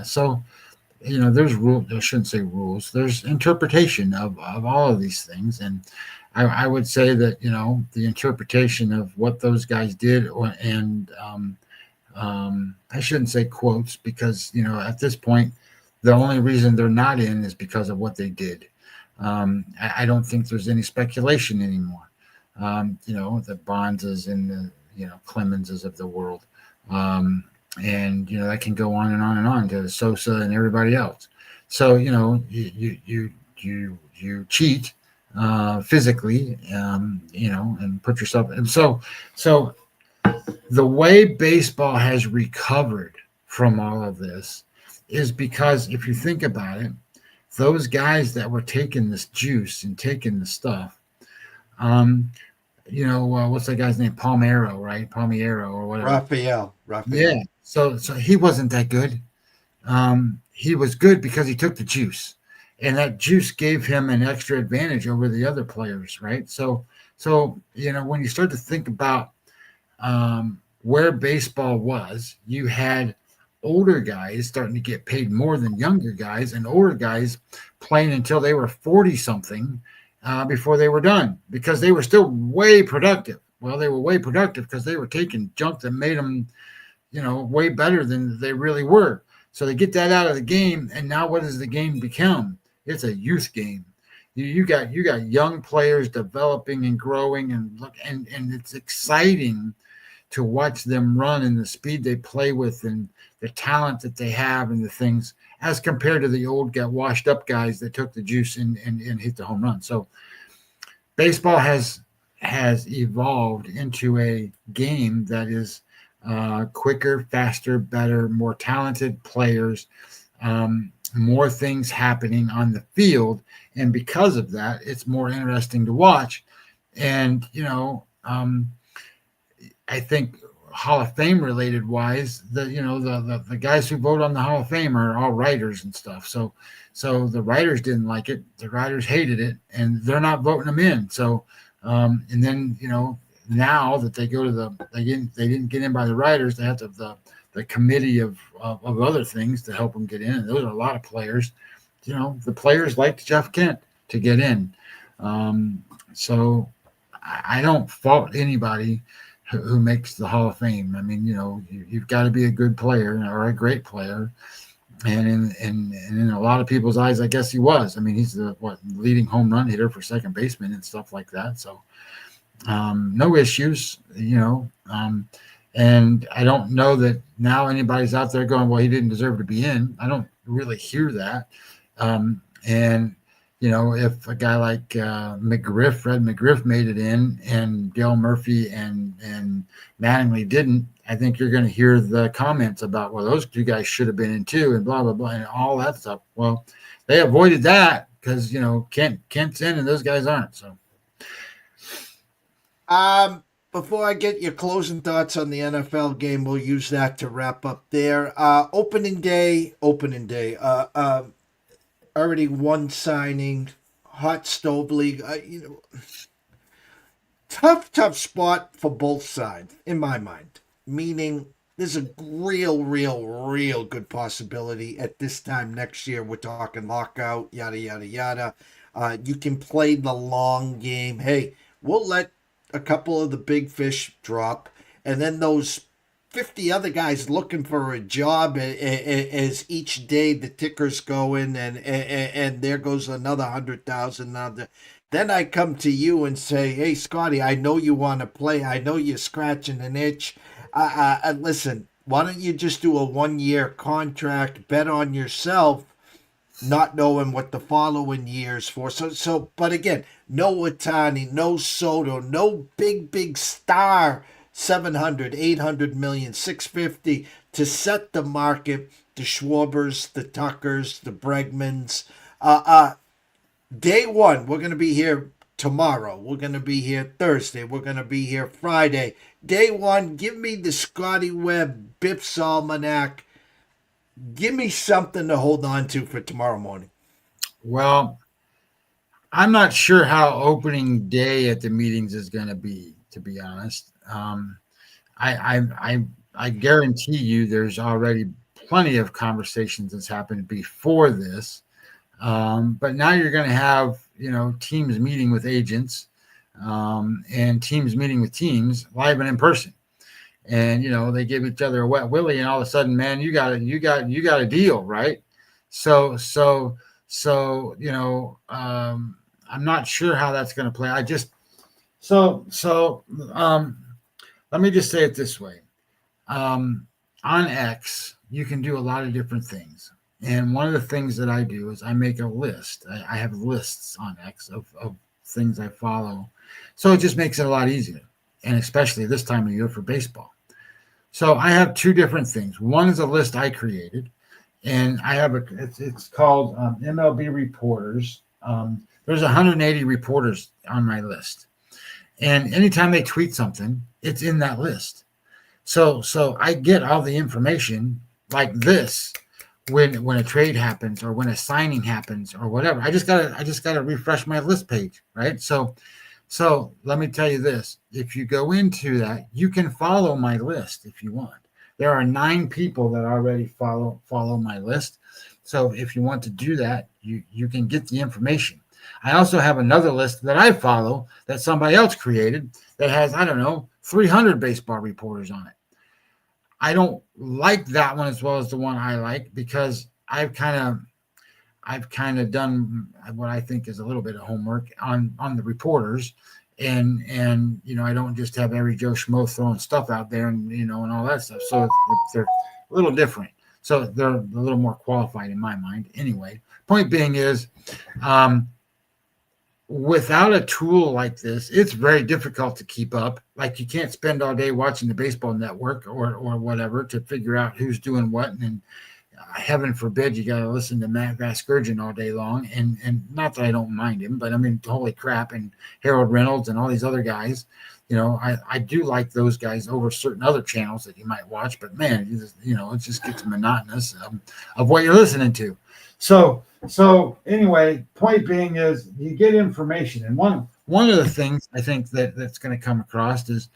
S5: So there's rules. I shouldn't say rules. There's interpretation of all of these things, and I would say that the interpretation of what those guys did, and I shouldn't say quotes, because at this point, the only reason they're not in is because of what they did. I don't think there's any speculation anymore. The Bondses and the Clemenses of the world, and that can go on and on and on to Sosa and everybody else. So you cheat physically, and put yourself. And so the way baseball has recovered from all of this is because, if you think about it, those guys that were taking this juice and taking the stuff. What's that guy's name? Palmeiro, right? Palmeiro or whatever.
S1: Raphael.
S5: Yeah. So he wasn't that good. He was good because he took the juice, and that juice gave him an extra advantage over the other players, right? So when you start to think about where baseball was, you had older guys starting to get paid more than younger guys, and older guys playing until they were 40 something. Before they were done, because they were still way productive. Well, they were way productive because they were taking junk that made them, way better than they really were. So they get that out of the game, and now what does the game become? It's a youth game. You got young players developing and growing, and it's exciting to watch them run, and the speed they play with, and the talent that they have, and the things, as compared to the old washed up guys that took the juice and hit the home run. So baseball has evolved into a game that is quicker, faster, better, more talented players, more things happening on the field. And because of that, it's more interesting to watch. And, I think Hall of Fame related wise, the guys who vote on the Hall of Fame are all writers and stuff. So the writers didn't like it, the writers hated it, and they're not voting them in. So and then now that they go to they didn't get in by the writers, they have to the committee of other things to help them get in. And those are a lot of players. The players liked Jeff Kent to get in. So I don't fault anybody who makes the Hall of Fame. I mean, you've got to be a good player or a great player. And in a lot of people's eyes, I guess he was. I mean, he's the leading home run hitter for second baseman and stuff like that. So no issues, and I don't know that now anybody's out there going, well, he didn't deserve to be in. I don't really hear that. And if a guy like Fred McGriff made it in, and Dale Murphy and Mattingly didn't, I think you're going to hear the comments about, well, those two guys should have been in too, and blah, blah, blah, and all that stuff. Well, they avoided that because, Kent's in and those guys aren't. So,
S1: before I get your closing thoughts on the NFL game, we'll use that to wrap up there. Opening day. Already one signing, hot stove league. Tough spot for both sides in my mind. Meaning, there's a real good possibility at this time next year. We're talking lockout, yada yada yada. You can play the long game. Hey, we'll let a couple of the big fish drop, and then those 50 other guys looking for a job as each day the ticker's going, and there goes another 100,000. Then I come to you and say, hey, Scotty, I know you want to play. I know you're scratching an itch. Listen, why don't you just do a 1-year contract, bet on yourself, not knowing what the following year's for. But again, no Otani, no Soto, no big star 700, 800 million, 650 to set the market, the Schwarbers, the Tuckers, the Bregmans. Day one, we're going to be here tomorrow. We're going to be here Thursday. We're going to be here Friday. Day one, give me the Scotty Webb Biff's Almanac. Give me something to hold on to for tomorrow morning.
S5: Well, I'm not sure how opening day at the meetings is going to be, to be honest. I guarantee you there's already plenty of conversations that's happened before this. But now you're going to have, teams meeting with agents, and teams meeting with teams live and in person. And, they give each other a wet willy, and all of a sudden, man, you got a deal, right? So, I'm not sure how that's going to play. Let me just say it this way. On X, you can do a lot of different things. And one of the things that I do is I make a list. I have lists on X of things I follow. So it just makes it a lot easier. And especially this time of year for baseball. So I have two different things. One is a list I created, and I have it's called MLB Reporters. There's 180 reporters on my list. And anytime they tweet something, it's in that list. So I get all the information like this when a trade happens or when a signing happens or whatever. I just gotta refresh my list page, right? So let me tell you this. If you go into that, you can follow my list if you want. There are 9 people that already follow my list. So if you want to do that, you can get the information. I also have another list that I follow that somebody else created that has, 300 baseball reporters on it. I don't like that one as well as the one I like because I've kind of done what I think is a little bit of homework on the reporters, and I don't just have every Joe Schmo throwing stuff out there and all that stuff. So they're a little different. So they're a little more qualified in my mind. Anyway, point being is, without a tool like this, it's very difficult to keep up. Like you can't spend all day watching the baseball network or whatever to figure out who's doing what. And heaven forbid you got to listen to Matt Vasgersian all day long. And not that I don't mind him, but I mean, holy crap. And Harold Reynolds and all these other guys, I do like those guys over certain other channels that you might watch, but man, it just gets monotonous of what you're listening to. So anyway, point being is you get information. And one of the things I think that's going to come across is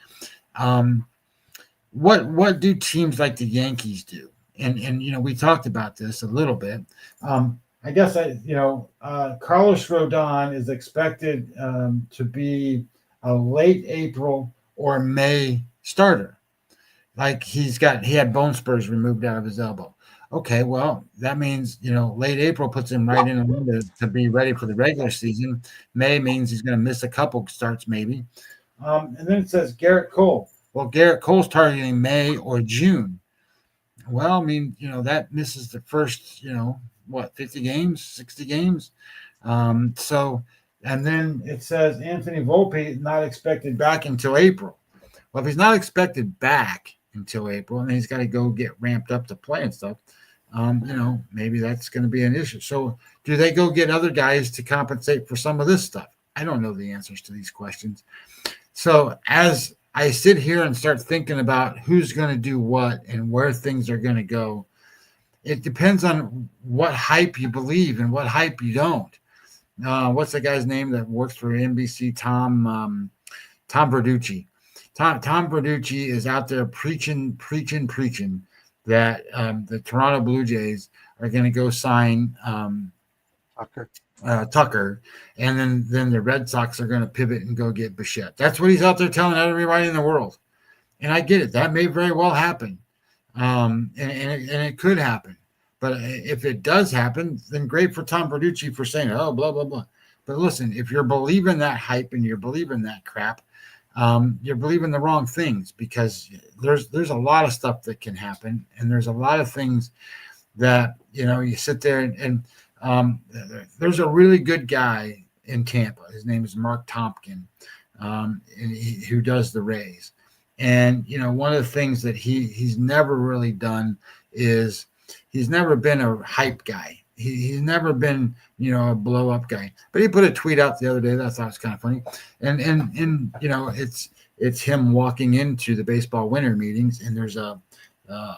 S5: what do teams like the Yankees do? And we talked about this a little bit. I guess Carlos Rodon is expected to be a late April or May starter. Like he had bone spurs removed out of his elbow. Okay, well, that means, late April puts him right in to be ready for the regular season. May means he's going to miss a couple starts maybe. And then it says Garrett Cole. Well, Garrett Cole's targeting May or June. Well, I mean, that misses the first, 50 games, 60 games. And then it says Anthony Volpe not expected back until April. Well, if he's not expected back until April, and then he's got to go get ramped up to play and stuff, maybe that's going to be an issue. So do they go get other guys to compensate for some of this stuff? I don't know the answers to these questions. So as I sit here and start thinking about who's going to do what and where things are going to go. It depends on what hype you believe and what hype you don't. What's the guy's name that works for NBC? Tom Verducci. Tom Verducci is out there preaching that the Toronto Blue Jays are going to go sign Tucker, and then the Red Sox are going to pivot and go get Bichette. That's what he's out there telling everybody in the world. And I get it. That may very well happen. And it could happen. But if it does happen, then great for Tom Verducci for saying, oh, blah, blah, blah. But listen, if you're believing that hype and you're believing that crap, you're believing the wrong things, because there's a lot of stuff that can happen. And there's a lot of things that, you sit there and there's a really good guy in Tampa. His name is Mark Tompkin, who does the Rays. And, one of the things that he's never really done is he's never been a hype guy. He's never been, a blow up guy. But he put a tweet out the other day that I thought was kind of funny. And it's him walking into the baseball winter meetings, and there's a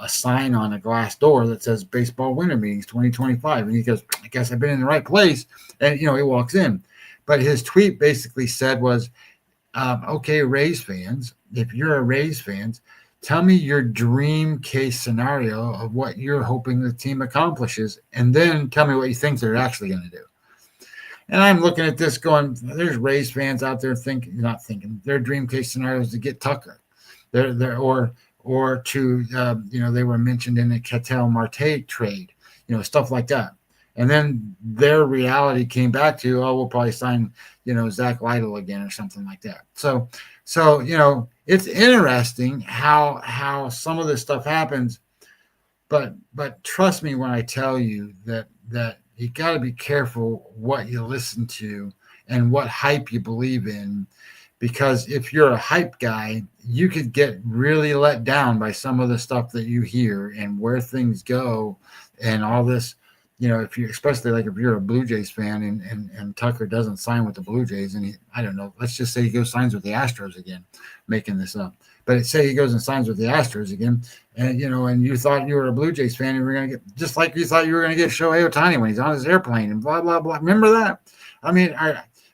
S5: sign on a glass door that says baseball winter meetings 2025. And he goes, I guess I've been in the right place. And, he walks in. But his tweet basically said was, okay, Rays fans, if you're a Rays fans, tell me your dream case scenario of what you're hoping the team accomplishes, and then tell me what you think they're actually going to do. And I'm looking at this going, there's Rays fans out there not thinking their dream case scenario is to get Tucker. Or to, they were mentioned in the Ketel Marte trade, stuff like that. And then their reality came back to, we'll probably sign, Zach Lytle again or something like that. So it's interesting how some of this stuff happens, but trust me when I tell you that you got to be careful what you listen to and what hype you believe in, because if you're a hype guy, you could get really let down by some of the stuff that you hear and where things go and all this. Especially like if you're a Blue Jays fan and Tucker doesn't sign with the Blue Jays, and I don't know, let's just say he goes signs with the Astros again, making this up. But say he goes and signs with the Astros again, and and you thought you were a Blue Jays fan, and you were going to get, just like you thought you were going to get Shohei Ohtani when he's on his airplane and blah blah blah. Remember that? I mean,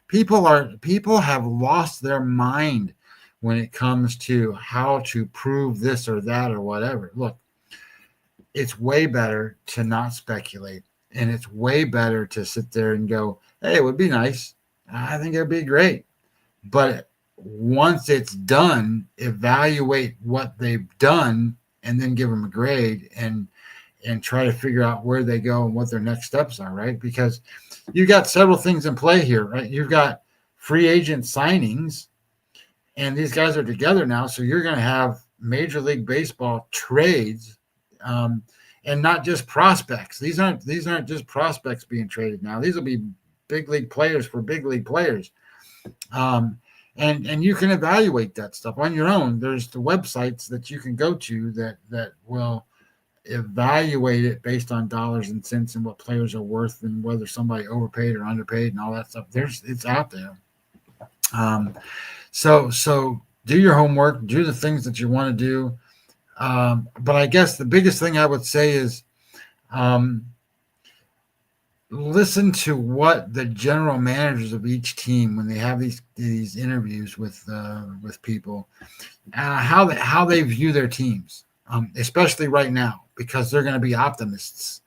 S5: people have lost their mind when it comes to how to prove this or that or whatever. Look, it's way better to not speculate. And it's way better to sit there and go, hey, it would be nice. I think it would be great. But once it's done, evaluate what they've done and then give them a grade and try to figure out where they go and what their next steps are, right? Because you've got several things in play here, right? You've got free agent signings, and these guys are together now. So you're going to have Major League Baseball trades, and not just prospects. These aren't just prospects being traded now. These will be big league players for big league players. And you can evaluate that stuff on your own. There's the websites that you can go to that will evaluate it based on dollars and cents and what players are worth and whether somebody overpaid or underpaid and all that stuff. It's out there. So do your homework, do the things that you want to do. But I guess the biggest thing I would say is listen to what the general managers of each team, when they have these interviews with people, how they view their teams, especially right now, because they're going to be optimists.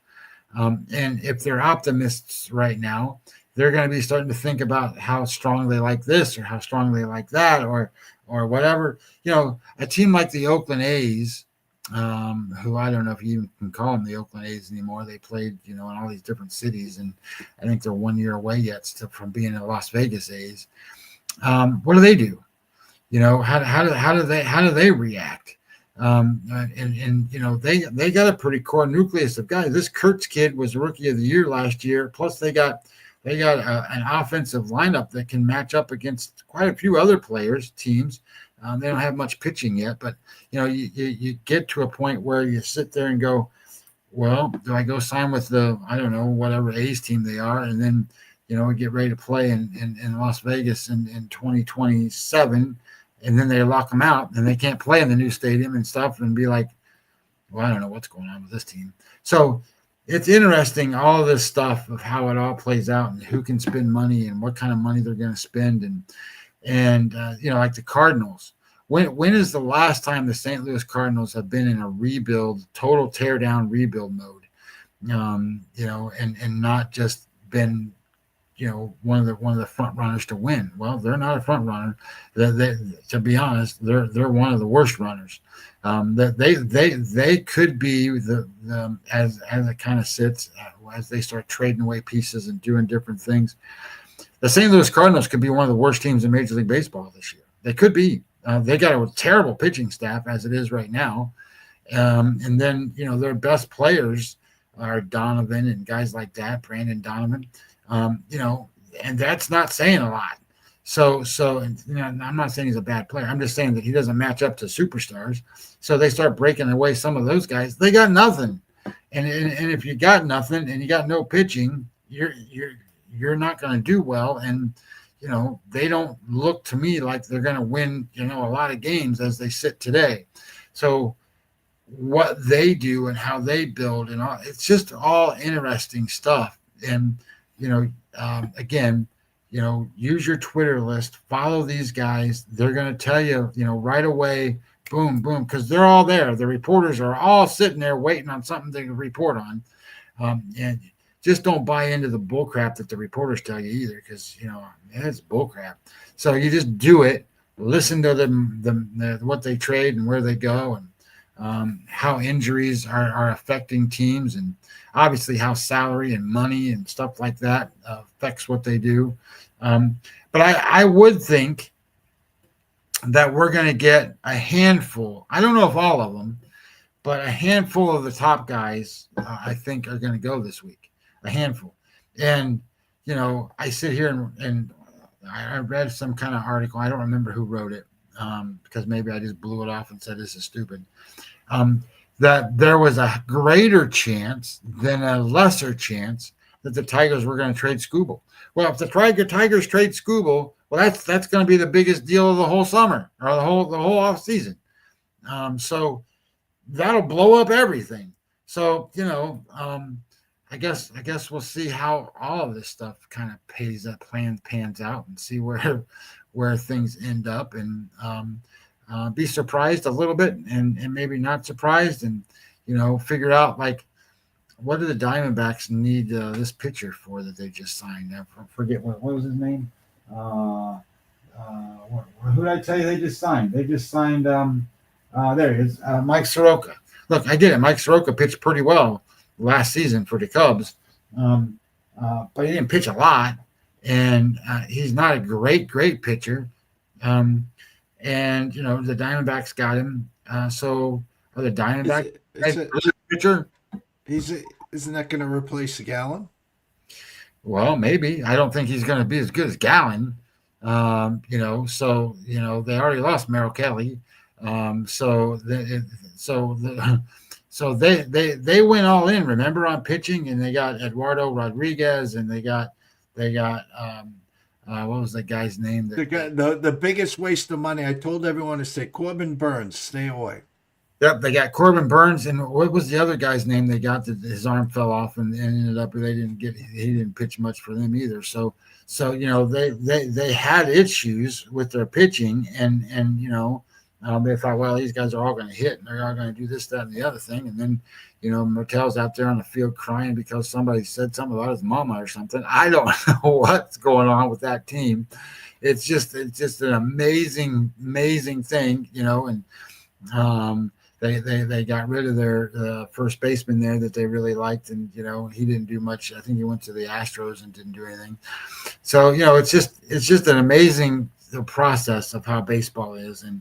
S5: And if they're optimists right now, they're going to be starting to think about how strong they like this or how strong they like that or whatever. A team like the Oakland A's, who I don't know if you even can call them the Oakland A's anymore. They played, in all these different cities, and I think they're 1 year away yet from being the Las Vegas A's. What do they do? How do they react? They got a pretty core nucleus of guys. This Kurtz kid was Rookie of the Year last year. Plus they got an offensive lineup that can match up against quite a few other teams. They don't have much pitching yet, but you get to a point where you sit there and go, well, do I go sign with the, I don't know, whatever A's team they are, and then we get ready to play in Las Vegas in 2027, and then they lock them out, and they can't play in the new stadium and stuff, and be like, well, I don't know what's going on with this team. So it's interesting, all of this stuff of how it all plays out and who can spend money and what kind of money they're going to spend. And like the Cardinals, when is the last time the St. Louis Cardinals have been in a rebuild, total tear down rebuild mode? And not just been, one of the front runners to win. Well, they're not a front runner. To be honest, they're one of the worst runners. That they could be the as it kind of sits, as they start trading away pieces and doing different things. The St. Louis Cardinals could be one of the worst teams in Major League Baseball this year. They could be. They got a terrible pitching staff as it is right now, and then their best players are Donovan and guys like that, Brandon Donovan. And that's not saying a lot. So I'm not saying he's a bad player. I'm just saying that he doesn't match up to superstars. So they start breaking away some of those guys. They got nothing. And if you got nothing and you got no pitching, you're not going to do well. And they don't look to me like they're going to win, a lot of games as they sit today. So what they do and how they build and all, it's just all interesting stuff. And again, use your Twitter list, follow these guys. They're going to tell you, right away, boom, boom, because they're all there. The reporters are all sitting there waiting on something to report on. And just don't buy into the bull crap that the reporters tell you either, because, it's bull crap. So you just do it, listen to them, what they trade and where they go, and how injuries are affecting teams, and obviously how salary and money and stuff like that affects what they do. But I would think that we're going to get a handful. I don't know if all of them, but a handful of the top guys I think are going to go this week. A handful. And, I sit here and I read some kind of article. I don't remember who wrote it, because maybe I just blew it off and said this is stupid. That there was a greater chance than a lesser chance that the Tigers were going to trade Skubal. Well, if the Tigers trade Skubal, well, that's going to be the biggest deal of the whole summer or the whole off season. So that'll blow up everything. So I guess we'll see how all of this stuff kind of pans out, and see where things end up, and be surprised a little bit and maybe not surprised, and figure out, like, what do the Diamondbacks need this pitcher for that they just signed? I forget what was his name. Who did I tell you they just signed? They just signed. There he is, Mike Soroka. Look, I get it. Mike Soroka pitched pretty well last season for the Cubs, but he didn't pitch a lot, and he's not a great pitcher. And the Diamondbacks got him. So are the Diamondbacks pitcher?
S1: Isn't that going to replace Gallon?
S5: Well, maybe. I don't think he's going to be as good as Gallon. They already lost Merrill Kelly. So they went all in, remember, on pitching, and they got Eduardo Rodriguez, and they got what was the guy's name?
S1: The biggest waste of money. I told everyone to say Corbin Burns, stay away.
S5: Yep, they got Corbin Burns, and what was the other guy's name? They got his arm fell off, and ended up he didn't pitch much for them either. So they had issues with their pitching, and they thought, well, these guys are all going to hit, and they're all going to do this, that, and the other thing. And then, Mertel's out there on the field crying because somebody said something about his mama or something. I don't know what's going on with that team. It's just an amazing thing, and they got rid of their first baseman there that they really liked, and he didn't do much. I think he went to the Astros and didn't do anything. So it's just an amazing process of how baseball is, and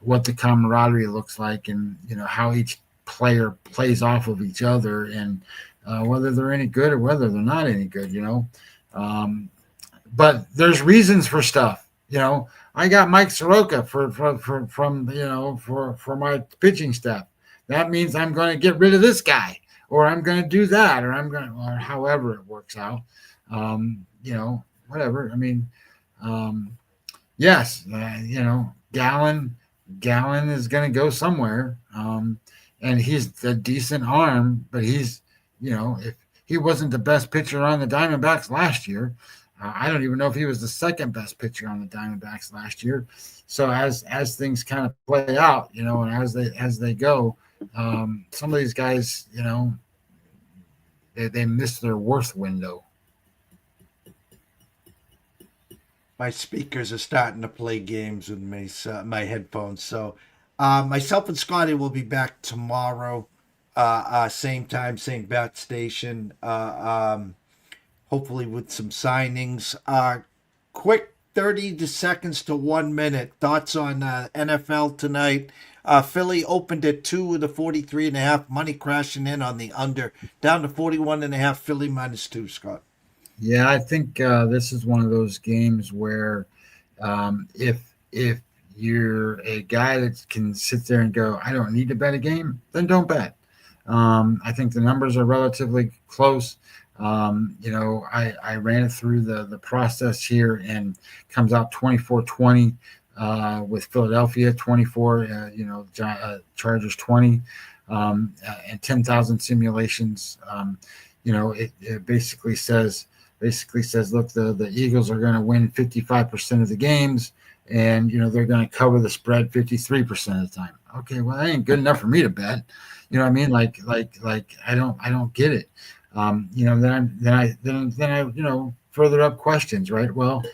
S5: what the camaraderie looks like, and how each player plays off of each other, and whether they're any good or whether they're not any good. But there's reasons for stuff. I got Mike Soroka for my pitching staff. That means I'm going to get rid of this guy, or I'm going to do that, or or however it works out. Whatever. I mean, yes, Gallon is going to go somewhere. And he's a decent arm, but he's, if he wasn't the best pitcher on the Diamondbacks last year, I don't even know if he was the second best pitcher on the Diamondbacks last year. So as things kind of play out, and as they go, some of these guys, they miss their worth window.
S1: My speakers are starting to play games with me, so my headphones. So, myself and Scotty will be back tomorrow, same time, same bat station. Hopefully with some signings. Quick 30 seconds to 1 minute thoughts on NFL tonight. Philly opened at 2 with a 43.5. Money crashing in on the under, down to 41.5. Philly -2. Scott.
S5: Yeah, I think this is one of those games where if you're a guy that can sit there and go, I don't need to bet a game, then don't bet. I think the numbers are relatively close. I ran it through the process here and comes out 24-20 with Philadelphia, 24, Chargers 20, and 10,000 simulations. It basically says, look, the Eagles are going to win 55% of the games, and they're going to cover the spread 53% of the time. Okay, well, that ain't good enough for me to bet. You know what I mean? Like I don't get it. Then I further up questions, right? Well,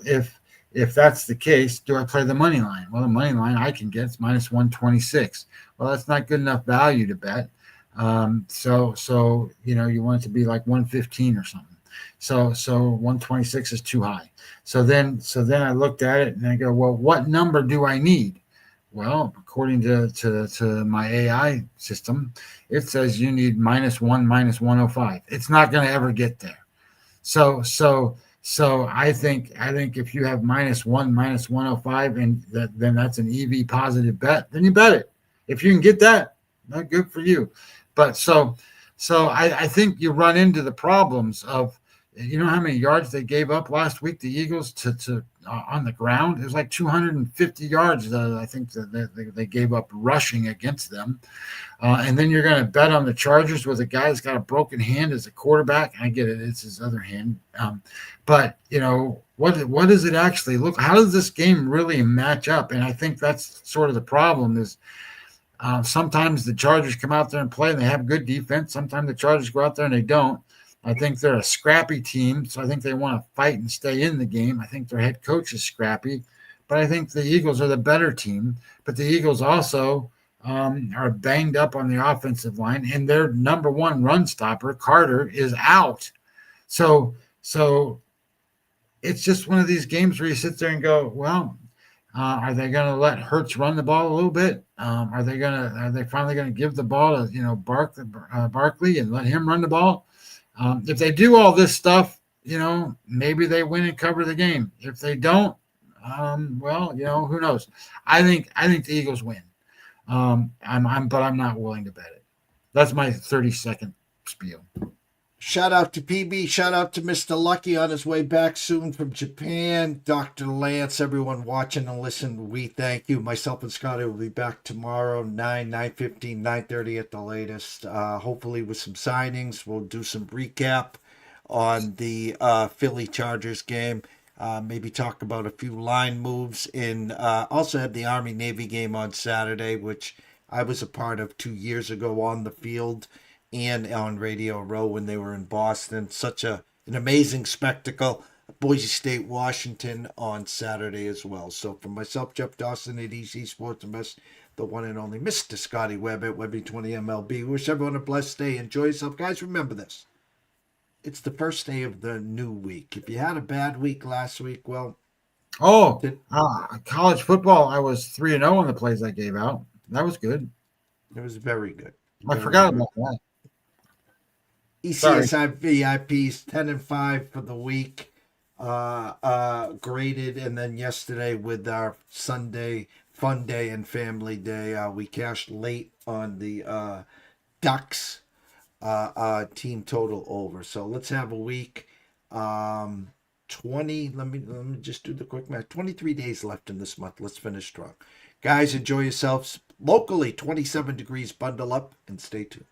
S5: if that's the case, do I play the money line? Well, the money line I can get is -126. Well, that's not good enough value to bet. So you want it to be like 115 or something. So 126 is too high. So then I looked at it and I go, well, what number do I need? Well, according to my AI system, it says you need -1, -105. It's not going to ever get there. So I think if you have -1, -105, and then that's an EV positive bet, then you bet it. If you can get that, not good for you. But so I think you run into the problems of, how many yards they gave up last week, the Eagles, to on the ground? It was like 250 yards, I think, that they gave up rushing against them. And then you're going to bet on the Chargers with a guy that's got a broken hand as a quarterback. I get it. It's his other hand. But, what does it actually look? How does this game really match up? And I think that's sort of the problem is, sometimes the Chargers come out there and play and they have good defense. Sometimes the Chargers go out there and they don't. I think they're a scrappy team, so I think they want to fight and stay in the game. I think their head coach is scrappy, but I think the Eagles are the better team. But the Eagles also are banged up on the offensive line, and their number one run stopper, Carter, is out. So it's just one of these games where you sit there and go, well, are they going to let Hurts run the ball a little bit? Are they finally going to give the ball to Barkley and let him run the ball? If they do all this stuff, maybe they win and cover the game. If they don't, who knows? I think the Eagles win. But I'm not willing to bet it. That's my 30-second spiel.
S1: Shout out to PB. Shout out to Mr. Lucky on his way back soon from Japan. Dr. Lance, everyone watching and listening, we thank you. Myself and Scotty will be back tomorrow, 9:15, 9:30 at the latest. Hopefully with some signings. We'll do some recap on the Philly Chargers game. Maybe talk about a few line moves. And also had the Army-Navy game on Saturday, which I was a part of 2 years ago on the field and on Radio Row when they were in Boston. Such an amazing spectacle. Boise State, Washington on Saturday as well. So for myself, Jeff Dawson at EC Sports Invest, the one and only Mr. Scotty Webb at Webby20 MLB. Wish everyone a blessed day. Enjoy yourself. Guys, remember this. It's the first day of the new week. If you had a bad week last week, well...
S5: college football, I was 3-0 on the plays I gave out. That was good.
S1: It was very good.
S5: I forgot about that.
S1: ECSI VIPs 10-5 for the week, graded, and then yesterday with our Sunday fun day and family day, we cashed late on the Ducks team total over. So let's have a week. let me just do the quick math. 23 days left in this month. Let's finish strong. Guys, enjoy yourselves. Locally, 27 degrees. Bundle up and stay tuned.